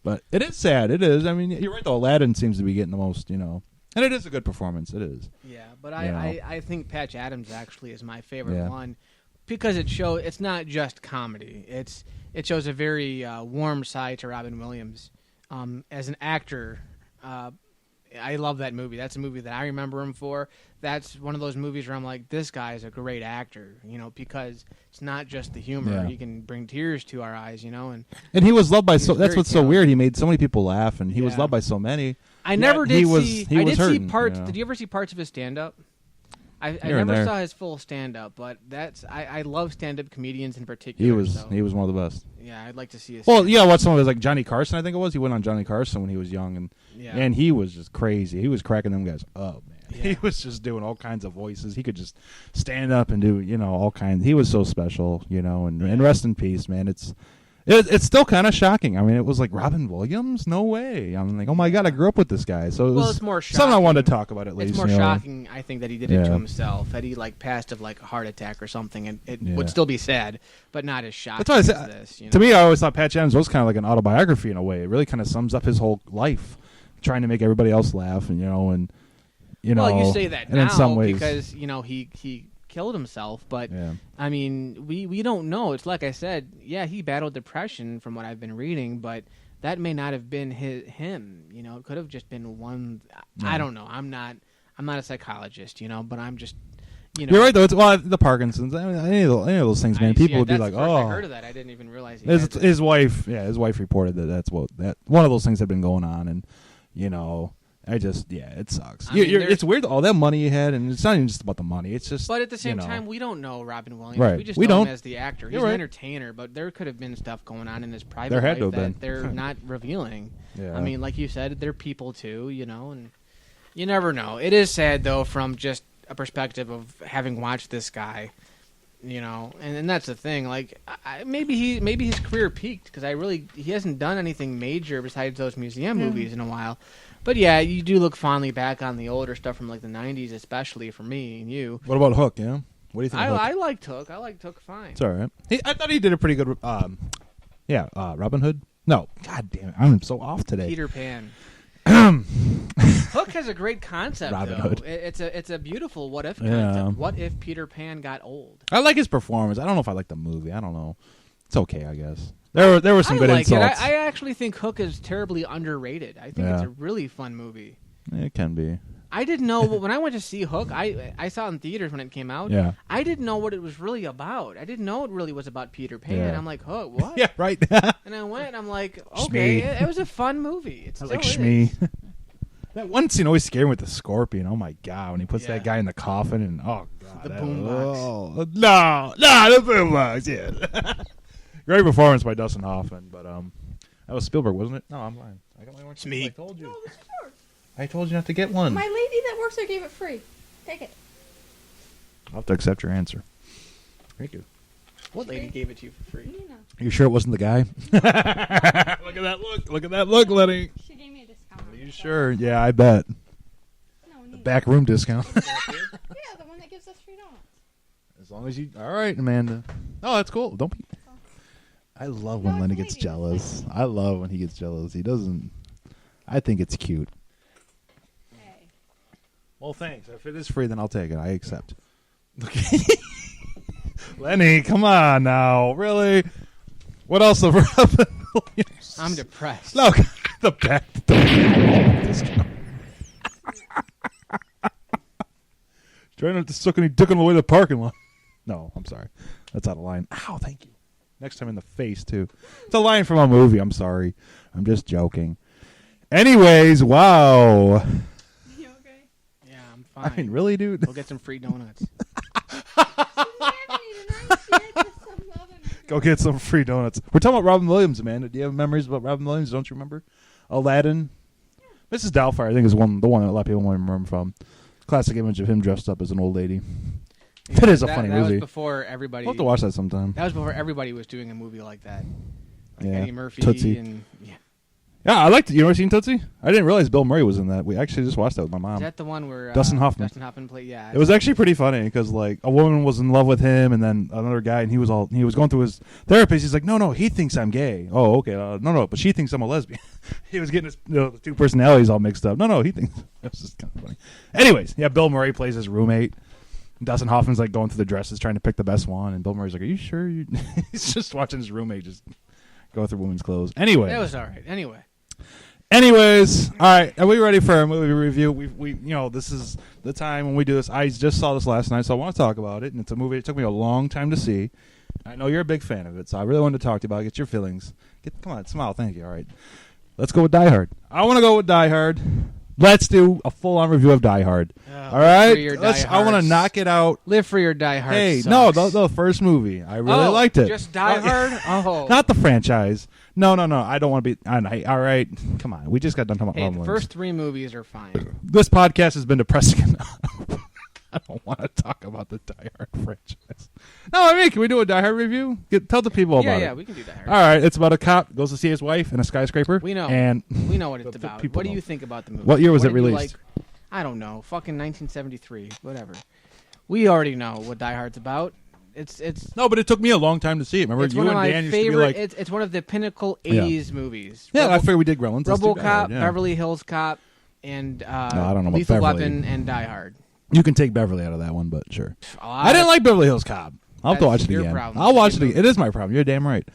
But it is sad. It is. I mean, you're right, though. Aladdin seems to be getting the most, you know. And it is a good performance. It is. Yeah, but I think Patch Adams actually is my favorite one because it's not just comedy. It shows a very warm side to Robin Williams. As an actor, I love that movie. That's a movie that I remember him for. That's one of those movies where I'm like, this guy is a great actor, you know, because it's not just the humor. Yeah. He can bring tears to our eyes, you know. And he was loved by that's what's talented. So weird. He made so many people laugh, and he was loved by so many. I never did see. I did hurting, see parts. You know? Did you ever see parts of his stand-up? I Here never saw his full stand-up, but I love stand-up comedians in particular. He was one of the best. Yeah, I'd like to see his. Well, yeah, watch some of his, like Johnny Carson. I think it was. He went on Johnny Carson when he was young, and he was just crazy. He was cracking them guys up, man. Yeah. He was just doing all kinds of voices. He could just stand up and do, you know, all kinds. He was so special, you know. And rest in peace, man. It's still kind of shocking. I mean, it was like Robin Williams. No way. I'm like, oh my god, I grew up with this guy. So it's more shocking. Something I wanted to talk about at least. It's more shocking, I think, that he did it to himself. That he passed of like a heart attack or something, and it would still be sad, but not as shocking. That's what I said. As this. You know? To me, I always thought Patch Adams was kind of like an autobiography in a way. It really kind of sums up his whole life, trying to make everybody else laugh, and you know. Well, you say that and now in some ways, because he killed himself, but I mean, we don't know. It's like I said, he battled depression from what I've been reading, but that may not have been him. You know, it could have just been one. I don't know. I'm not a psychologist, you know, but I'm just. You know, you're right though. It's the Parkinson's. I mean, any of those things, man. People would be like, "Oh." I heard of that. I didn't even realize. His wife reported that one of those things had been going on, and you know. It sucks. It's weird, all that money you had, and it's not even just about the money. It's just. But at the same time, we don't know Robin Williams. Right. We just know him as the actor. He's an entertainer, but there could have been stuff going on in his private life that they're not revealing. Yeah. I mean, like you said, they're people too, you know, and you never know. It is sad though, from just a perspective of having watched this guy, you know, and that's the thing. Like, maybe his career peaked because he hasn't done anything major besides those museum movies in a while. But yeah, you do look fondly back on the older stuff from like the '90s, especially for me and you. What about Hook? Yeah, what do you think? I liked Hook. I liked Hook fine. It's all right. I thought he did a pretty good. Robin Hood. No, god damn it, I'm so off today. Peter Pan. Hook has a great concept. Robin though. Hood. It's a beautiful what if concept. What if Peter Pan got old? I like his performance. I don't know if I like the movie. I don't know. It's okay, I guess. There were some good insults. I actually think Hook is terribly underrated. I think it's a really fun movie. It can be. I didn't know when I went to see Hook. I saw it in theaters when it came out. Yeah. I didn't know what it was really about. I didn't know it really was about Peter Pan. Yeah. I'm like, Hook, what? Yeah, right. And I went. And I'm like, okay, it was a fun movie. I like Shmee. That one scene always scared me with the scorpion. Oh my god, when he puts that guy in the coffin and oh god, the boombox. Oh, no, the boombox. Yeah. Great performance by Dustin Hoffman, but that was Spielberg, wasn't it? No, I'm lying. I got my orange. Me. I told you. No, this is yours. I told you not to get one. My lady that works there gave it free. Take it. I'll have to accept your answer. Thank you. What lady gave it to you for free? You know. Are you sure it wasn't the guy? Look at that look. Look at that look, Lenny. She gave me a discount. Are you sure? Yeah, I bet. No, neither. Back room discount. Yeah, the one that gives us free donuts. As long as you... All right, Amanda. Oh, that's cool. Don't be... I love when No, Lenny it's gets lady. jealous. I love when he gets jealous. He doesn't... I think it's cute. Hey. Well, thanks. If it is free, then I'll take it. I accept. Okay. Lenny, come on now. Really? What else have Robin Williams? I'm depressed. Look, the back door. Trying not to suck any dick on the way to the parking lot. No, I'm sorry. That's out of line. Ow, thank you. Next time in the face, too. It's a line from a movie. I'm sorry. I'm just joking. Anyways, wow. You okay? Yeah, I'm fine. I mean, really, dude? We'll get some free donuts. Go get some free donuts. We're talking about Robin Williams, Amanda. Do you have memories about Robin Williams? Don't you remember? Aladdin? Mrs. Doubtfire, I think, is the one that a lot of people want to remember from. Classic image of him dressed up as an old lady. Yeah, That is a funny that movie. was before everybody. We'll have to watch that sometime. That was before everybody was doing a movie like that. Like Yeah. Eddie Murphy Tootsie. and yeah. Yeah, I liked it. You ever seen Tootsie? I didn't realize Bill Murray was in that. We actually just watched that with my mom. Is that the one where Dustin Hoffman. Dustin Hoffman played? Yeah. It was actually pretty funny because like a woman was in love with him, and then another guy, and he was going through his therapist. He's like, no, he thinks I'm gay. Oh, okay, no, but she thinks I'm a lesbian. He was getting his the two personalities all mixed up. No, he thinks it was just kind of funny. Anyways, yeah, Bill Murray plays his roommate. Dustin Hoffman's like going through the dresses, trying to pick the best one, and Bill Murray's like, "Are you sure?" He's just watching his roommate just go through women's clothes. Anyway, That was all right. Anyways, all right. Are we ready for our movie review? We this is the time when we do this. I just saw this last night, so I want to talk about it. And it's a movie that took me a long time to see. I know you're a big fan of it, so I really wanted to talk to you about it. Get your feelings. Come on, smile. Thank you. All right. Let's go with Die Hard. I want to go with Die Hard. Let's do a full-on review of Die Hard. All right. I want to knock it out. Live for your Die Hard. Hey, sucks. no, the first movie. I really liked it. Just Die Hard? Oh. Not the franchise. No. I don't want to be. All right. Come on. We just got done talking about Hey, Robin the Williams. first 3 movies are fine. This podcast has been depressing enough. I don't want to talk about the Die Hard franchise. No, I mean, can we do a Die Hard review? Tell the people about it. Yeah, we can do Die Hard. All right, it's about a cop goes to see his wife in a skyscraper. We know. And We know what it's The about. people What do know. you think about the movie? What year was it did you released? like? I don't know. Fucking 1973. Whatever. We already know what Die Hard's about. It's no, but it took me a long time to see it. Remember, it's you one of and my Dan used to be favorite. like, It's one of the pinnacle Yeah. 80s movies. yeah, I figured we did Gremlins. Let's do Die RoboCop, Hard, yeah. Beverly Hills Cop, and I don't know about Lethal Beverly. Weapon and Die Hard. You can take Beverly out of that one, but sure. A lot I didn't of- like Beverly Hills Cop. I'll have to watch That's it your again. problem. I'll watch It's it a again. It is my problem. You're damn right.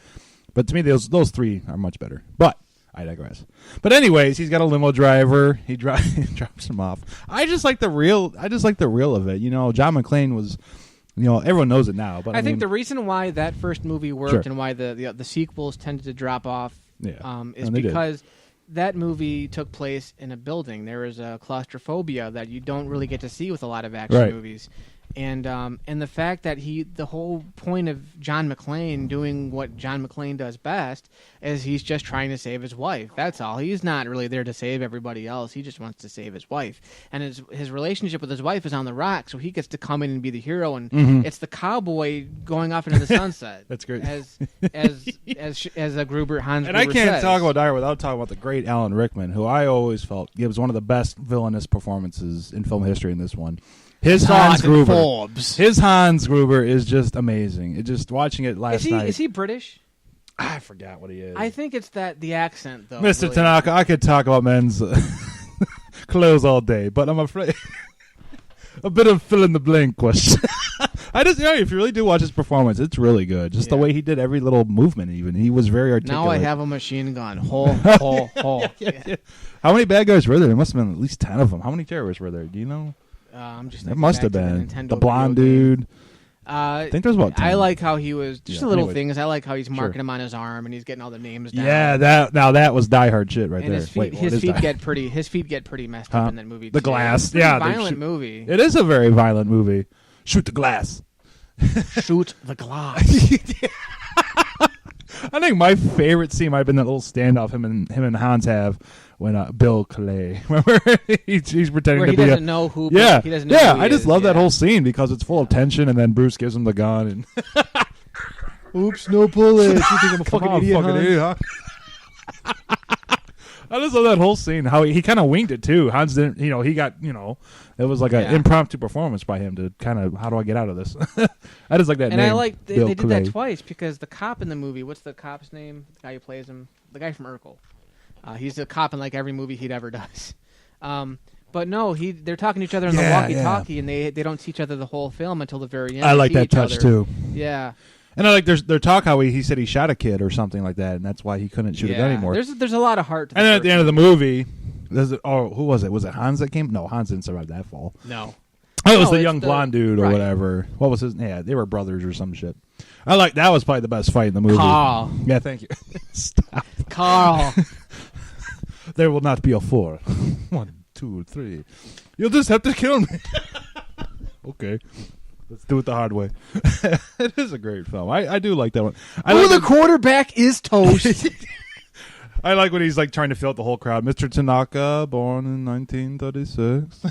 But to me, those 3 are much better. But I digress. But anyways, he's got a limo driver. He drops him off. I just like the real of it. You know, John McClane was. You know, everyone knows it now. But I think mean, the reason why that first movie worked Sure. and why the sequels tended to drop off Yeah. is And they did. because that movie took place in a building. There was a claustrophobia that you don't really get to see with a lot of action Right. movies. And the fact that the whole point of John McClane doing what John McClane does best is he's just trying to save his wife. That's all. He's not really there to save everybody else. He just wants to save his wife. And his relationship with his wife is on the rock, so he gets to come in and be the hero. And it's the cowboy going off into the sunset. That's great. As a Gruber Hans. And I Gruber can't says. talk about Die Hard without talking about the great Alan Rickman, who I always felt gives one of the best villainous performances in film history in this one. His Hans Gruber. Forbes. His Hans Gruber is just amazing. It just watching it last night. Is he British? I forgot what he is. I think it's the accent though. Mr. really. Tanaka, I could talk about men's clothes all day, but I'm afraid a bit of fill in the blank question. If you really do watch his performance, it's really good. Just the Yeah. way he did every little movement, even he was very articulate. Now I have a machine gun. Ho. Yeah. How many bad guys were there? There must have been at least 10 of them. How many terrorists were there? Do you know? I'm just. It thinking must back have to been Nintendo the blonde video game. dude. I think there's about 10. I like how he was just Yeah, the little anyways. things. I like how he's marking Sure. them on his arm and he's getting all the names down. Yeah, that was Die Hard shit right and there. his feet, Wait, what his is feet Die- get pretty. His feet get pretty messed Huh? up in that movie. The too. glass. It's a pretty Yeah, they violent shoot- movie. It is a very violent movie. Shoot the glass. Shoot the glass. I think my favorite scene might have been that little standoff him and Hans have when Bill Clay. Remember, he's pretending Where to he be doesn't know who. Yeah, He doesn't know who he I just is. love that Yeah. whole scene because it's full of tension, and then Bruce gives him the gun and. Oops, no bullets. You think I'm a fucking idiot, fucking Hans? idiot, huh? I just love that whole scene. How he kind of winged it too. Hans didn't, he got, it was like an impromptu performance by him to kind of, how do I get out of this? I just like that And name. I like they Bill did Clay. that twice because the cop in the movie. What's the cop's name? The guy who plays him. The guy from Urkel. He's a cop in like every movie he'd ever does. But no, they're talking to each other in the walkie-talkie, and they don't see each other the whole film until the very end. I They like see that each touch other. too. Yeah. And I like their talk how he said he shot a kid or something like that, and that's why he couldn't shoot a gun anymore. There's a lot of heart to And then at the end of the first movie, who was it? Was it Hans that came? No, Hans didn't survive that fall. one. No. Oh, it was the it's young blonde dude or right. whatever. What was his? Yeah, they were brothers or some shit. I like that was probably the best fight in the movie. Carl. Yeah, thank you. Stop. Carl. There will not be a 4. 1, 2, 3. You'll just have to kill me. Okay. Let's do it the hard way. It is a great film. I do like that one. The quarterback is toast. I like when he's like trying to fill out the whole crowd. Mr. Tanaka, born in 1936,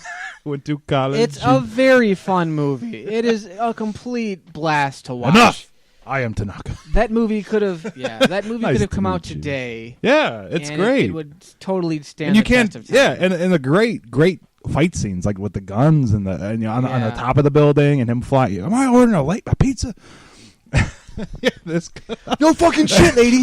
went to college. It's a very fun movie. It is a complete blast to watch. Enough. I am Tanaka. That movie could have, Nice could have to come out meet you. today. Yeah, it's and great. It would totally stand. And you the can't. test of time. Yeah, and the great fight scenes like with the guns and on the Yeah. top of the building and him flying. Am I ordering a pizza? Yeah, this. No fucking shit, lady.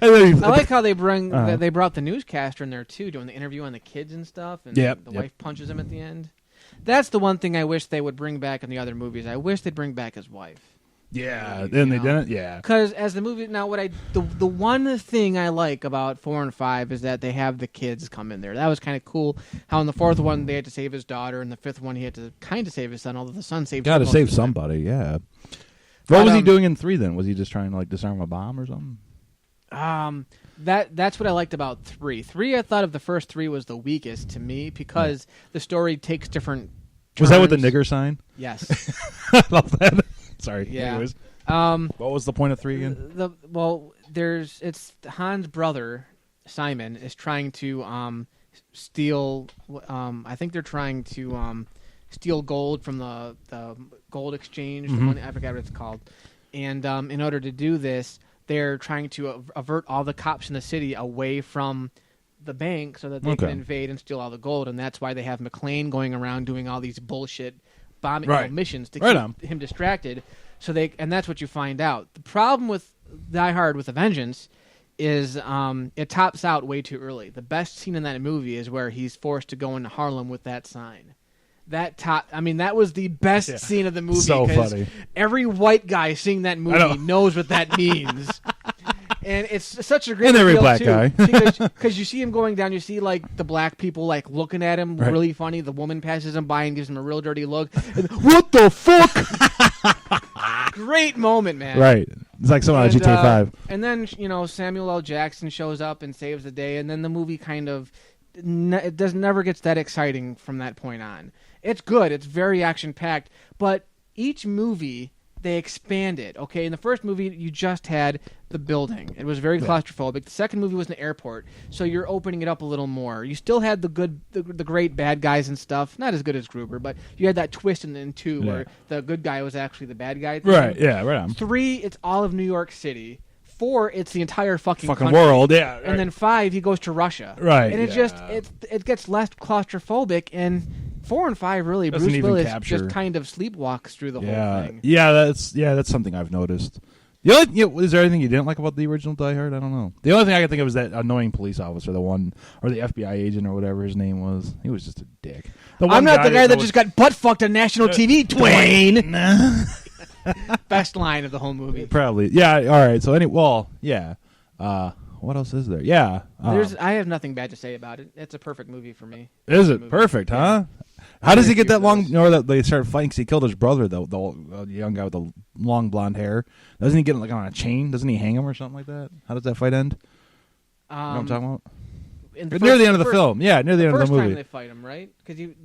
And then I like how they bring Uh-huh. they brought the newscaster in there too, doing the interview on the kids and stuff, and Yep, the yep. wife punches him at the end. That's the one thing I wish they would bring back in the other movies. I wish they'd bring back his wife. Yeah, then they didn't. Yeah, Because as the movie now, the one thing I like about 4 and 5 is that they have the kids come in there. That was kind of cool. How in the 4th one they had to save his daughter, and the 5th one he had to kind of save his son, although the son saved. got to him save most of the time. somebody. Yeah. But, What was he doing in 3 then? Was he just trying to like disarm a bomb or something? That's what I liked about 3. 3, I thought of the first 3 was the weakest to me because the story takes different. Was that with the turns. nigger sign? Yes. I love that. Sorry. Yeah. Anyways, Um. what was the point of 3 again? It's Han's brother Simon is trying to steal. I think they're trying to steal gold from the gold exchange. The money, I forgot what it's called. And in order to do this, they're trying to avert all the cops in the city away from the bank so that they can invade and steal all the gold. And that's why they have McClane going around doing all these bullshit bombing missions to keep him distracted. And that's what you find out. The problem with Die Hard with a Vengeance is it tops out way too early. The best scene in that movie is where he's forced to go into Harlem with that sign. That was the best scene of the movie. So 'cause funny. Every white guy seeing that movie knows what that means. And it's such a great And every reveal, black too, guy. because you see him going down, you see like the black people like looking at him really funny. The woman passes him by and gives him a real dirty look. And, what the fuck? Great moment, man. Right. It's like someone out of GTA 5. And then Samuel L. Jackson shows up and saves the day, and then the movie kind of never gets that exciting from that point on. It's good. It's very action packed, but each movie they expand it. Okay, in the first movie you just had the building. It was very claustrophobic. The second movie was an airport, so you're opening it up a little more. You still had the great bad guys and stuff. Not as good as Gruber, but you had that twist in 2 where the good guy was actually the bad guy. Right. Yeah. Right on. 3, it's all of New York City. 4, it's the entire fucking country. world. Yeah. Right. And then 5, he goes to Russia. Right, And it gets less claustrophobic, and 4 and 5 really Doesn't Bruce even Willis capture- just kind of sleepwalks through the whole thing. That's something I've noticed. The only, is there anything you didn't like about the original Die Hard? I don't know. The only thing I can think of is that annoying police officer, the one, or the FBI agent, or whatever his name was. He was just a dick. I'm not the guy that just got butt fucked on national TV, Dwayne. Best line of the whole movie. Probably. Yeah. All right. So yeah. What else is there? Yeah. I have nothing bad to say about it. It's a perfect movie for me. Is it movie. perfect? Yeah. Huh? How does he Very get that few long? of those. Or that they started fighting because he killed his brother, the young guy with the long blonde hair. Doesn't he get like on a chain? Doesn't he hang him or something like that? How does that fight end? You know what I'm talking about? Near the end of the film. Yeah, near the end of the First time movie. they fight him, right?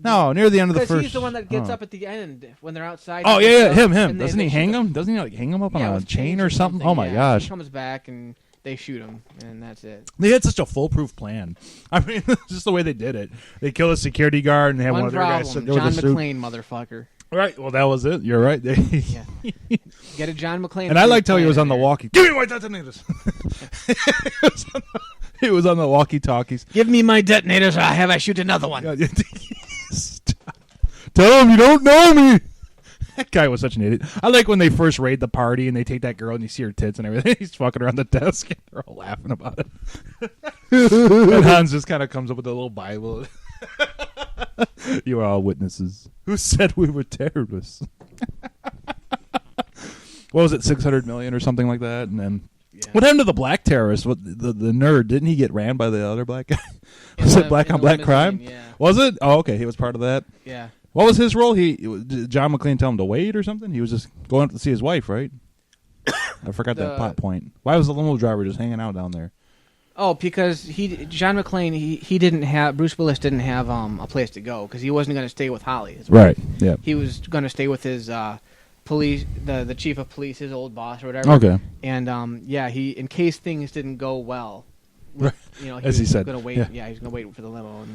No, near the end of the Because first. he's the one that gets oh. up at the end when they're outside. Oh, and yeah, stuff, him. and Doesn't he hang him? Doesn't he like hang him up on a with chain chains or something? Oh, my yeah. gosh. He comes back and they shoot him, and that's it. They had such a foolproof plan. I mean, just the way they did it. They kill a security guard and they have one of their guys sit there John with a suit. McClane, motherfucker. Right, well, that was it. You're right. Yeah. Get a John McClane. And I liked how he was on the there. walkie. Give me my detonators. He was on the walkie-talkies. Give me my detonators, or I shoot another one. Stop. Tell him you don't know me. That guy was such an idiot. I like when they first raid the party and they take that girl and you see her tits and everything. He's fucking her on the desk and they're all laughing about it. And Hans just kind of comes up with a little Bible. You are all witnesses. Who said we were terrorists? What was it, 600 million or something like that? And then what happened to the black terrorist? What the nerd? Didn't he get ran by the other black guy? Was it black on black crime? Yeah. Was it? Oh, okay. He was part of that. Yeah. What was his role? Did John McClane tell him to wait or something? He was just going up to see his wife, right? I forgot that plot point. Why was the limo driver just hanging out down there? Oh, because John McClane, he didn't have, Bruce Willis didn't have a place to go because he wasn't going to stay with Holly. His wife. Right. Yeah. He was going to stay with his police, the chief of police, his old boss or whatever. Okay. And he, in case things didn't go well, Right. He was going to wait. Yeah, he was going to wait for the limo.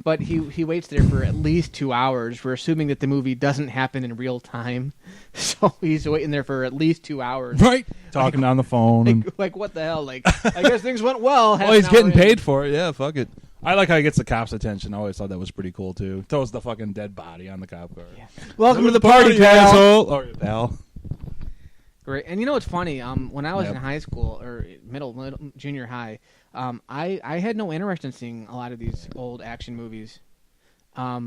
But he waits there for at least 2 hours. We're assuming that the movie doesn't happen in real time, so he's waiting there for at least 2 hours. Right. Talking on the phone. Like what the hell? Like, I guess things went well. Well, he's getting paid for it. Yeah, fuck it. I like how he gets the cops' attention. I always thought that was pretty cool, too. Throws the fucking dead body on the cop car. Yeah. Welcome to the party, pal. asshole. Or pal. Great. And you know what's funny? When I was in high school, or middle junior high, I had no interest in seeing a lot of these old action movies. Yeah,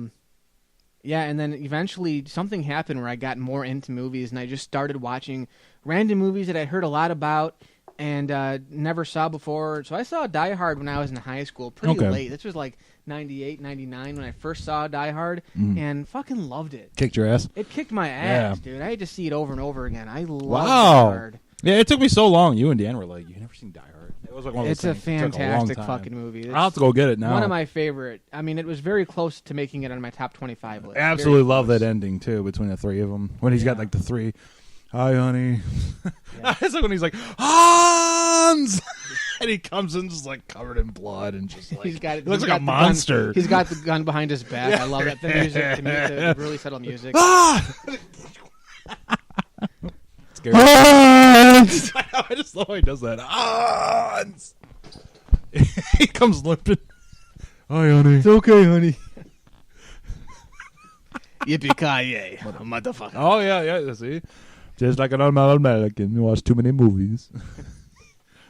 and then eventually something happened where I got more into movies, and I just started watching random movies that I heard a lot about and never saw before. So I saw Die Hard when I was in high school, pretty late. This was like 98, 99 when I first saw Die Hard, and fucking loved it. Kicked your ass? It kicked my ass, dude. I had to see it over and over again. I love Die Hard. Yeah, it took me so long. You and Dan were like, "You've never seen Die Hard." It was like one of It's those a things. It took a long fantastic time. fucking movie. It's I'll have to go get it now. one of my favorite. I mean, it was very close to making it on my top 25 list. I absolutely Very love close. that ending too between the three of them. When he's got like the three, "Hi, honey." It's like when he's like, "Hans," and he comes in just like covered in blood and just like he looks like a monster. He's got the gun behind his back. I love that. The music, the really subtle music. Ah! Scary. Hans! I just love how he does that. Hans! He comes limping. Hi, honey. It's okay, honey. Yippee-ki-yay, motherfucker. Oh, yeah, see? Just like an American. You watch too many movies.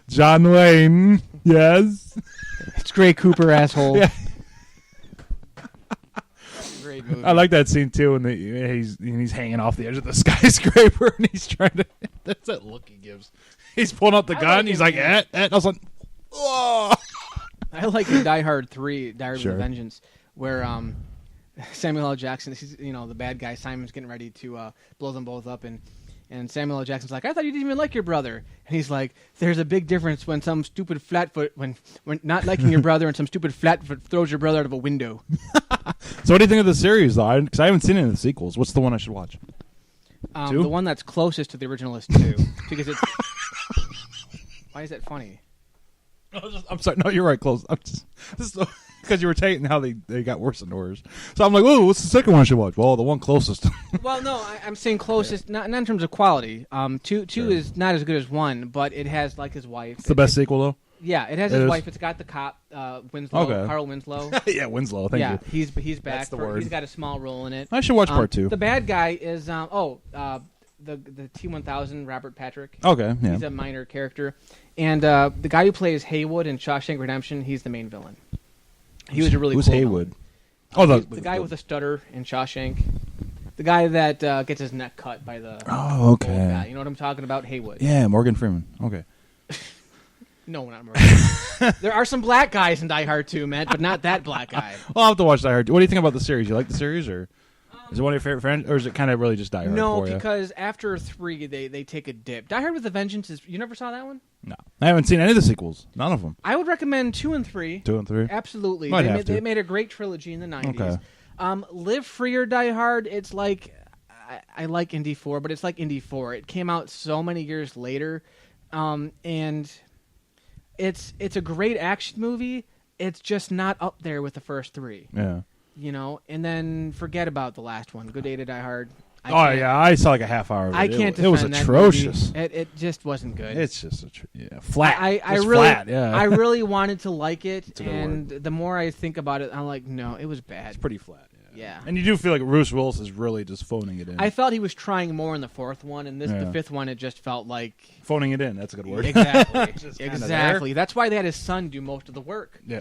John Wayne, yes. It's Gray Cooper, asshole. Yeah. Great movie. I like that scene, too, when he's hanging off the edge of the skyscraper, and he's trying to... That's that look he gives. He's pulling out the gun, he's like, I was like, oh! I like in Die Hard 3, Die Hard Sure. with a Vengeance, where Samuel L. Jackson, he's, the bad guy, Simon's getting ready to blow them both up, and Samuel L. Jackson's like, I thought you didn't even like your brother. And he's like, there's a big difference when some stupid flatfoot, when not liking your brother and some stupid flatfoot throws your brother out of a window. So what do you think of the series, though? Because I haven't seen any of the sequels. What's the one I should watch? Two? The one that's closest to the original is 2. Because it's... Why is that funny? I'm sorry. No, you're right, close. Because you were telling how they got worse and worse. So I'm like, oh, what's the second one I should watch? Well, the one closest. Well, no, I'm saying closest, not in terms of quality. Two Sure. is not as good as 1, but it has like his wife. It's the best sequel, though? Yeah, it has It his is? wife. It's got the cop, Winslow, Okay. Carl Winslow. Yeah, Winslow. Thank you. He's back. That's the word. He's got a small role in it. I should watch part 2. The bad guy is the T-1000 Robert Patrick. Okay, yeah. He's a minor character, and the guy who plays Haywood in Shawshank Redemption, he's the main villain. He was a really Who's cool Haywood? villain. The guy with the stutter in Shawshank. The guy that gets his neck cut by the Oh, okay. old guy. You know what I'm talking about? Haywood. Yeah, Morgan Freeman. Okay. No, not Morgan. There are some black guys in Die Hard 2, Matt, but not that black guy. Well, I'll have to watch Die Hard. What do you think about the series? You like the series, or? Is it one of your favorite friends, or is it kind of really just Die Hard No, for you? because after 3, they take a dip. Die Hard with a Vengeance is. You never saw that one? No, I haven't seen any of the sequels. None of them. I would recommend 2 and 3. 2 and 3. Absolutely, Might have to. they made a great trilogy in the 90s. Okay. Live Free or Die Hard. It's like I like Indy 4, but it's like Indy 4. It came out so many years later, and it's a great action movie. It's just not up there with the first 3. Yeah. You know, and then forget about the last one. Good Day to Die Hard. I saw like a half hour of it. I can't. It was defend that atrocious. movie. It just wasn't good. It's just flat. I Just really, flat. Yeah. I really wanted to like it, a good and the more I think about it, I'm like, no, it was bad. It's pretty flat. Yeah. And you do feel like Bruce Willis is really just phoning it in. I felt he was trying more in the 4th one, and the 5th one, it just felt like phoning it in. That's a good word. exactly, Just kinda exactly. That's why they had his son do most of the work. Yeah.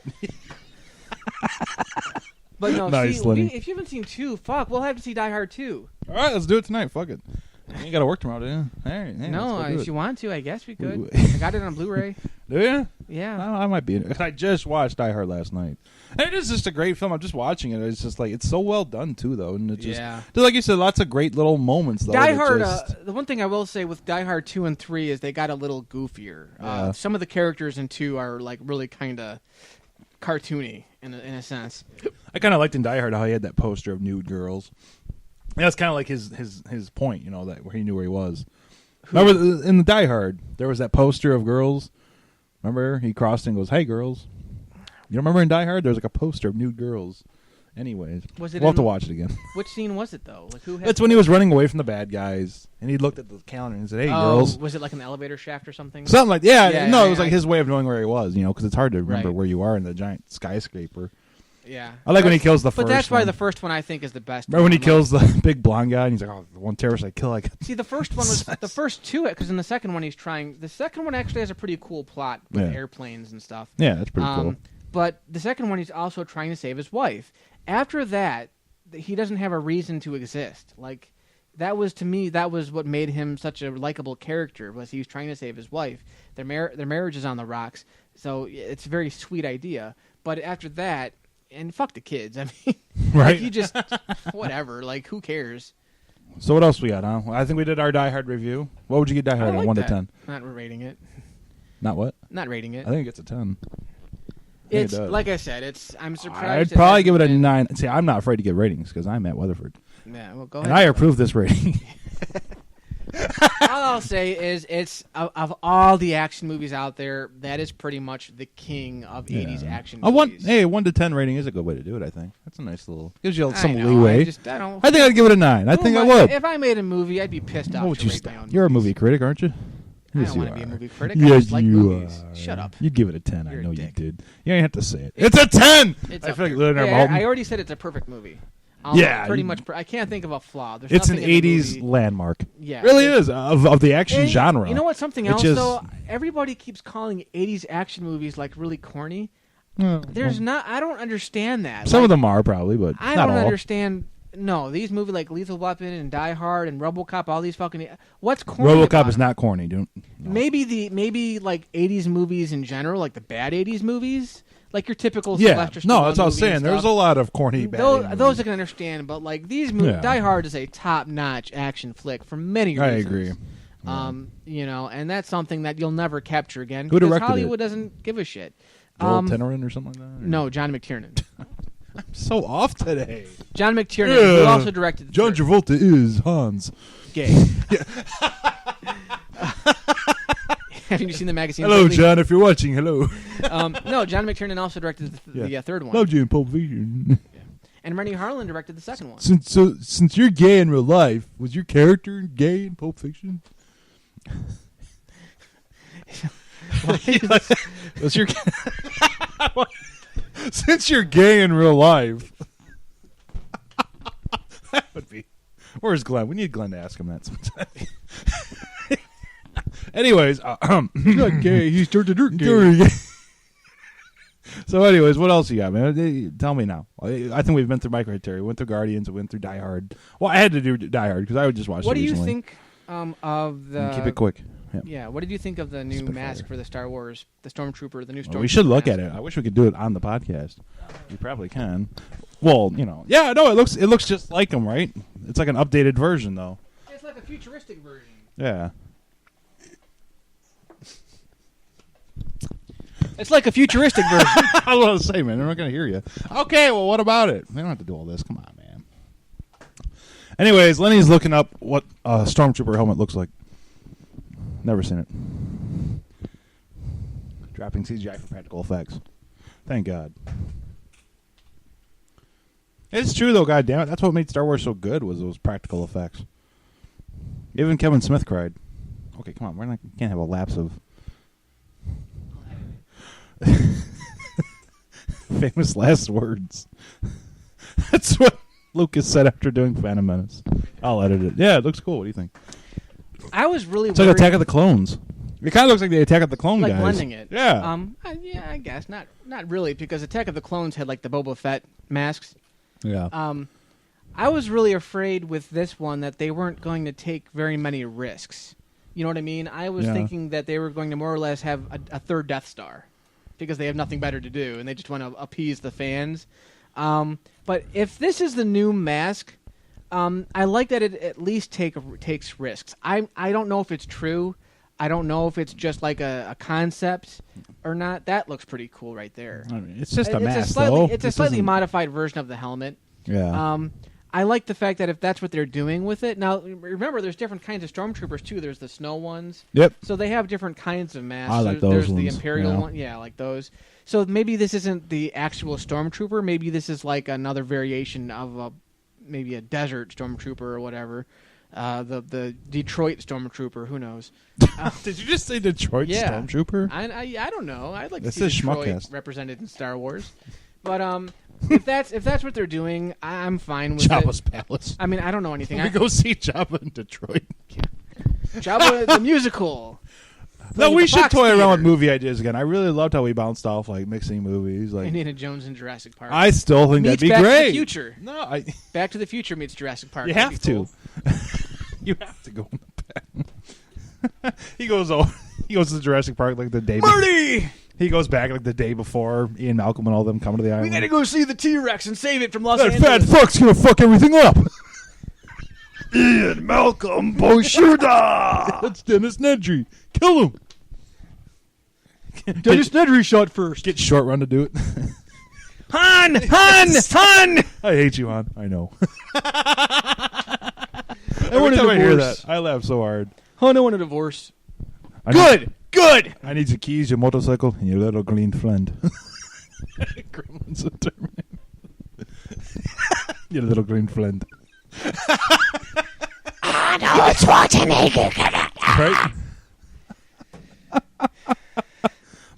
But no, Nice, see, Lenny. if you haven't seen 2, fuck, we'll have to see Die Hard 2. All right, let's do it tonight. Fuck it. You ain't got to work tomorrow, do you? All right, No, let's go do if it. you want to, I guess we could. Ooh. I got it on Blu-ray. Do you? Yeah. I might be in it. I just watched Die Hard last night. And it is just a great film. I'm just watching it. It's just like, it's so well done, too, though. And it just, Yeah. just like you said, lots of great little moments, though. Die that Hard, just- the one thing I will say with Die Hard 2 and 3 is they got a little goofier. Yeah. Some of the characters in 2 are like really kind of cartoony in a sense. I kind of liked in Die Hard how he had that poster of nude girls. And that's kind of like his point, you know, that where he knew where he was. Remember in the Die Hard, there was that poster of girls. Remember, he crossed and goes, "Hey, girls." You remember in Die Hard, there was like a poster of nude girls. Anyways, Was it we'll have to in- watch it again. Which scene was it though? Like who had That's when he was running away from the bad guys, and he looked at the calendar and said, "Hey, Oh, girls." was it like an elevator shaft or something? Something like Yeah, no, yeah, it was like yeah. his way of knowing where he was, you know, because it's hard to remember Right. where you are in the giant skyscraper. Yeah. I like when he kills the first But that's why one. the first one I think is the best. Remember when he one. kills the big blonde guy, and he's like, "Oh, the one terrorist I kill, I got." See, the first one was the first 2, because in the second one he's trying. The second one actually has a pretty cool plot with Yeah. airplanes and stuff. Yeah, that's pretty cool. But the second one he's also trying to save his wife. After that, he doesn't have a reason to exist. Like that was to me that was what made him such a likable character, was he was trying to save his wife. Their marriage is on the rocks, so it's a very sweet idea. But after that, and fuck the kids. I mean, Right. Like, you just whatever. Like who cares? So what else we got, huh? I think we did our Die Hard review. What would you get Die Hard I on like 1 to that. 10? Not rating it. Not what? Not rating it. I think it gets a 10. It's it does. like I said. I'm surprised. I'd it probably hasn't give it a been- 9. See, I'm not afraid to give ratings because I'm Matt Weatherford. Yeah, well, go And ahead. I approve this rating. All I'll say is it's of all the action movies out there, that is pretty much the king of 80s action A movies. 1 to 10 rating is a good way to do it, I think. That's a nice little... Gives you I some know, leeway. I don't. I think I'd give it a 9. I think I would. If I made a movie, I'd be pissed off. What would to you rate my stop? own You're a movies. movie critic, aren't you? I Yes, don't you want to be a are. movie critic. I Yes, just like you movies. are. Shut up. You'd give it a 10. You're I a know you dick. did. You ain't have to say it. It's a 10! It's I up feel like there. Leonard Yeah, Maltin. I already said it's a perfect movie. Yeah, pretty you- much. I can't think of a flaw. There's It's an nothing in the 80s movie- landmark. Yeah, It really it's- is, of the action And genre. You know what? Something It else just- though. Everybody keeps calling 80s action movies like really corny. Well, There's not. I don't understand that. some Like, of them are probably, but I not don't all. understand. No, these movies like Lethal Weapon and Die Hard and RoboCop, all these fucking. What's corny? RoboCop about is them? not corny, dude. No. Maybe like 80s movies in general, like the bad 80s movies, like your typical Yeah, Sylvester no, Stallone that's what I was movie and saying. There's a stuff. lot of corny bad Those I can understand, but like these movies, Yeah. Die Hard is a top-notch action flick for many I reasons. agree. You know, and that's something that you'll never capture again Who because directed Hollywood it? doesn't give a shit. Joel Tenerin or something like that? Or- No, John McTiernan. I'm so off today. John McTiernan, who Yeah. also directed John Travolta is Hans. Gay. Have you seen the magazine? Hello, lately? John. If you're watching, hello. No, John McTiernan also directed the third one, Loved you in Pulp Fiction. and Rennie Harlan directed the second one. Since you're gay in real life, was your character gay in Pulp Fiction? Was your since you're gay in real life? That would be. Where's Glenn? We need Glenn to ask him that sometime. Anyways, he's not gay. He's dirt gay. So, anyways, what else you got, man? Tell me now. I think we've been through my criteria. We went through Guardians. We went through Die Hard. Well, I had to do Die Hard because I would just watch it What do you recently. think? Of the And keep it quick. Yeah. Yeah, what did you think of the new Spitfire. mask for the Star Wars, the Stormtrooper, the new Stormtrooper? Well, we should look mask? at it. I wish we could do it on the podcast. We probably can. Well, yeah, no, it looks just like them, right? It's like an updated version, though. It's like a futuristic version. Yeah. It's like a futuristic version. I was going to say, man, they're not going to hear you. Okay, well, what about it? They don't have to do all this. Come on, man. Anyways, Lenny's looking up what a Stormtrooper helmet looks like. Never seen it. Dropping CGI for practical effects. Thank God. It's true, though, God damn it. That's what made Star Wars so good, was those practical effects. Even Kevin Smith cried. Okay, come on. We can't have a lapse of... famous last words. That's what Lucas said after doing Phantom Menace. I'll edit it. Yeah, it looks cool. What do you think? I was really It's worried. like Attack of the Clones. It kind of looks like the Attack of the Clone like guys. blending it. Yeah. Yeah, I guess not really, because Attack of the Clones had like the Boba Fett masks. Yeah. I was really afraid with this one that they weren't going to take very many risks. You know what I mean? I was thinking that they were going to more or less have a third Death Star, because they have nothing better to do and they just want to appease the fans. But if this is the new mask, I like that it at least takes risks. I don't know if it's true. I don't know if it's just like a concept or not. That looks pretty cool right there. I mean, it's just a It's mask, slightly, though. It's a slightly modified version of the helmet. Yeah. I like the fact that if that's what they're doing with it. Now, remember, there's different kinds of Stormtroopers, too. There's the snow ones. Yep. So they have different kinds of masks. I like those There's ones, the Imperial yeah. one. Yeah, like those. So maybe this isn't the actual Stormtrooper. Maybe this is like another variation of maybe a desert Stormtrooper or whatever. The Detroit Stormtrooper. Who knows? Did you just say Detroit Yeah. Stormtrooper? I don't know. I'd like to This see is Detroit Schmuckast. represented in Star Wars. But if that's what they're doing, I'm fine with Jabba's it. Palace. I mean, I don't know anything. We go see Jabba in Detroit. Jabba the musical. No, Playing we at the should Fox toy around Theater. with movie ideas again. I really loved how we bounced off like mixing movies. Like Indiana Jones and Jurassic Park. I still think meets that'd be Back great. to the Future. No, Back to the Future meets Jurassic Park. you That'd have be to. cool. You have to go in the back. He goes to Jurassic Park like the day. Marty, He goes back like the day before Ian Malcolm and all them come to the island. we gotta go see the T-Rex and save it from Los That fat Angeles. fuck's gonna fuck everything up. Ian Malcolm Boshuda. That's Dennis Nedry. Kill him. Dennis Nedry shot first. Get Short Run to do it. Han! I hate you, Han. I know. Every time I hear that, I laugh so hard. Han, I want a divorce. I Good. I need your keys, your motorcycle, and your little green friend. Gremlins and Terminator. Your little green friend. Arnold Schwarzenegger. Right?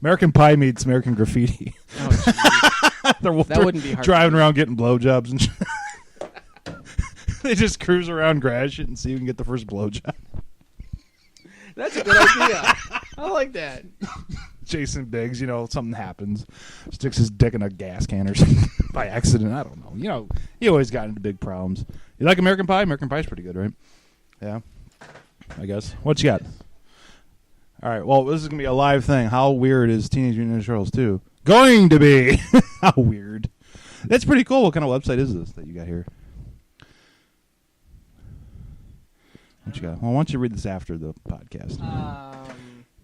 American Pie meets American Graffiti. Oh, They're wouldn't be hard driving to do. around getting blowjobs and they just cruise around, crash it, and see who can get the first blowjob. that's a good idea. I like that. Jason Biggs, something happens, sticks his dick in a gas can or something by accident. I don't know. He always got into big problems. You like American Pie? American Pie's pretty good, right? Yeah, I guess. What you got? All right. Well, this is gonna be a live thing. How weird is Teenage Mutant Ninja Turtles 2 going to be? How weird. That's pretty cool. What kind of website is this that you got here? What you got? Well, why don't you read this after the podcast?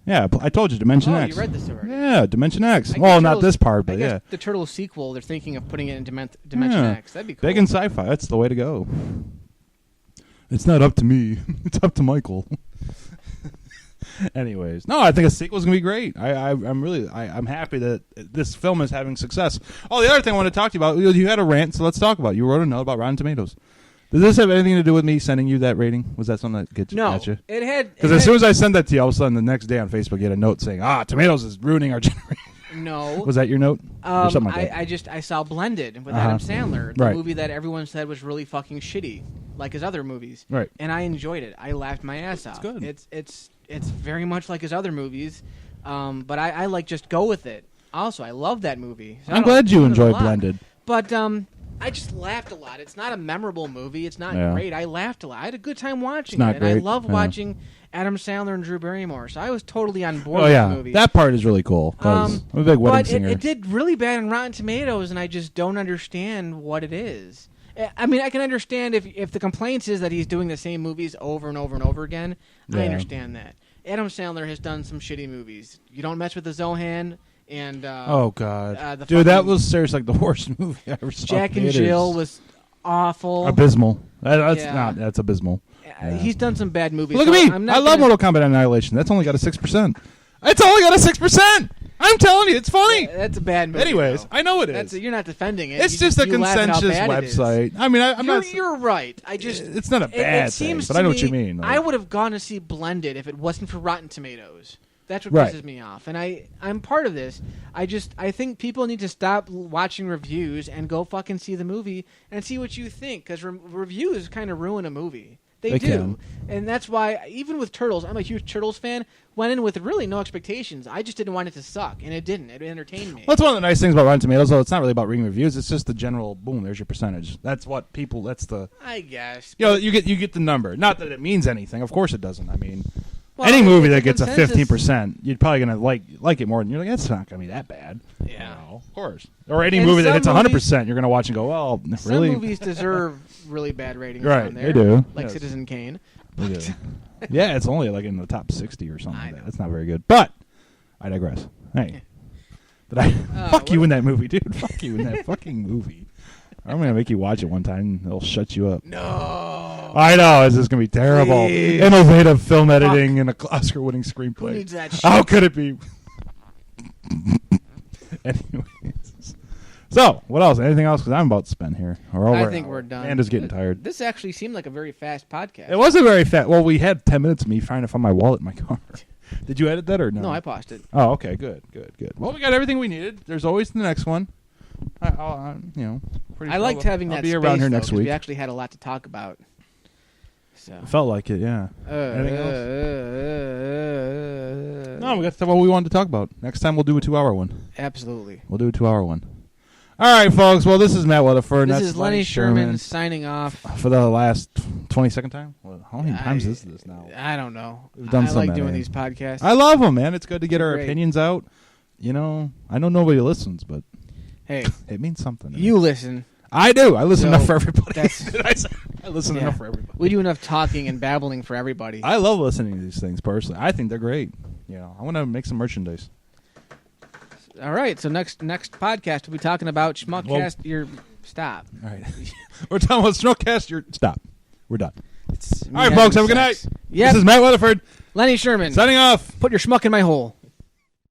Yeah, I told you, Dimension Oh, X. you read this already. Yeah, Dimension X. I Well, guess not Turtles- this part, I but guess yeah. the Turtles sequel, they're thinking of putting it in Dimension Yeah. X. That'd be cool. Big in sci-fi. That's the way to go. It's not up to me. It's up to Michael. Anyways, no, I think a sequel's gonna be great. I'm happy that this film is having success. Oh, the other thing I want to talk to you about, you had a rant, so let's talk about it. You wrote a note about Rotten Tomatoes. Does this have anything to do with me sending you that rating? Was that something that gets No, at you? it had Because as soon as I sent that to you, all of a sudden the next day on Facebook, you had a note saying, Tomatoes is ruining our generation. no. Was that your note? Or something like that? I saw Blended with Adam Sandler, the Right. movie that everyone said was really fucking shitty, like his other movies. Right. And I enjoyed it. I laughed my ass off. good. It's very much like his other movies, but I like just go with it. Also, I love that movie. So I I'm don't glad you give it a enjoyed lot. Blended. But I just laughed a lot. It's not a memorable movie. It's not Yeah. great. I laughed a lot. I had a good time watching not it. And I great. love Yeah. watching Adam Sandler and Drew Barrymore. So I was totally on board Oh with yeah, the movie. that part is really cool. 'Cause I'm a big wedding but singer. it did really bad on Rotten Tomatoes, and I just don't understand what it is. I mean, I can understand if the complaints is that he's doing the same movies over and over and over again. Yeah. I understand that. Adam Sandler has done some shitty movies. You Don't Mess with the Zohan and Oh god, the dude, that fucking was seriously like the worst movie I ever saw. Jack in and theaters. Jill was awful. abysmal. That's Yeah. not. That's abysmal. Yeah. He's done some bad movies. Look at so me. I'm not I love gonna- Mortal Kombat Annihilation. That's only got a 6%. It's only got a 6%. I'm telling you, it's funny. That's a bad movie. Anyways, though. I know it is. You're not defending it. It's You just a you laugh at how consensus bad it is. website. I mean, I'm not. You're right. I just It's not a bad it seems thing, but to I know what me- you mean. Like, I would have gone to see Blended if it wasn't for Rotten Tomatoes. That's what Right. pisses me off, and I'm part of this. I think people need to stop watching reviews and go fucking see the movie and see what you think, because reviews kind of ruin a movie. They do, can. and that's why even with Turtles, I'm a huge Turtles fan. Went in with really no expectations. I just didn't want it to suck, and it didn't. It entertained me. Well, that's one of the nice things about Rotten Tomatoes, though. It's not really about reading reviews. It's just the general boom. There's your percentage. That's what people. That's the. I guess. You get the number. Not that it means anything. Of course it doesn't. I mean, Well, any movie it's that gets a consensus. 15%, you're probably gonna like it more than you're like. That's not gonna be that bad. Yeah. No, of course. Or any And movie that some hits movies- 100%, you're gonna watch and go, well, Some really? movies deserve really bad ratings Right, on there. they do. Like Yes. Citizen Kane. They do. Yeah, it's only like in the top 60 or something I like that. know. That's not very good. But I digress. Hey. But fuck you in that movie, dude. Fuck you in that fucking movie. I'm going to make you watch it one time. It'll shut you up. No. I know. It's just going to be terrible. Please. Innovative film editing and an Oscar-winning screenplay. Who needs that shit? How could it be? Anyways. So, what else? Anything else? Because I'm about to spend here. We're over I an think hour. we're done. And is getting tired. This actually seemed like a very fast podcast. It wasn't very fast. Well, we had 10 minutes of me trying to find my wallet in my car. Did you edit that or no? No, I paused it. Oh, okay. Good. Well, we got everything we needed. There's always the next one. Pretty I liked having I'll that be space, around here though, next 'cause week. We actually had a lot to talk about. So. Felt like it, yeah. Anything else? No, we got to talk about what we wanted to talk about. Next time we'll do a 2-hour one. Absolutely. We'll do a 2-hour one. All right, folks. Well, this is Matt Weatherford. This That's is Lenny Sherman signing off. for the last 22nd time. Well, how many I- times is this now? I don't know. We've done I so like many. doing these podcasts. I love them, man. It's good to get our Great. opinions out. You know, I know nobody listens, but Hey, it means something. to me. you listen. I do. I listen So, enough for everybody. that's- Did I say? I listen Yeah. enough for everybody. We do enough talking and babbling for everybody. I love listening to these things personally. I think they're great. You know, I want to make some merchandise. All right, so next podcast we'll be talking about Schmuckast. Stop. All right, we're talking about Schmuckast. Stop. We're done. It's All right, folks. Have a good night. Yep. This is Matt Weatherford Lenny Sherman. signing off. Put your schmuck in my hole.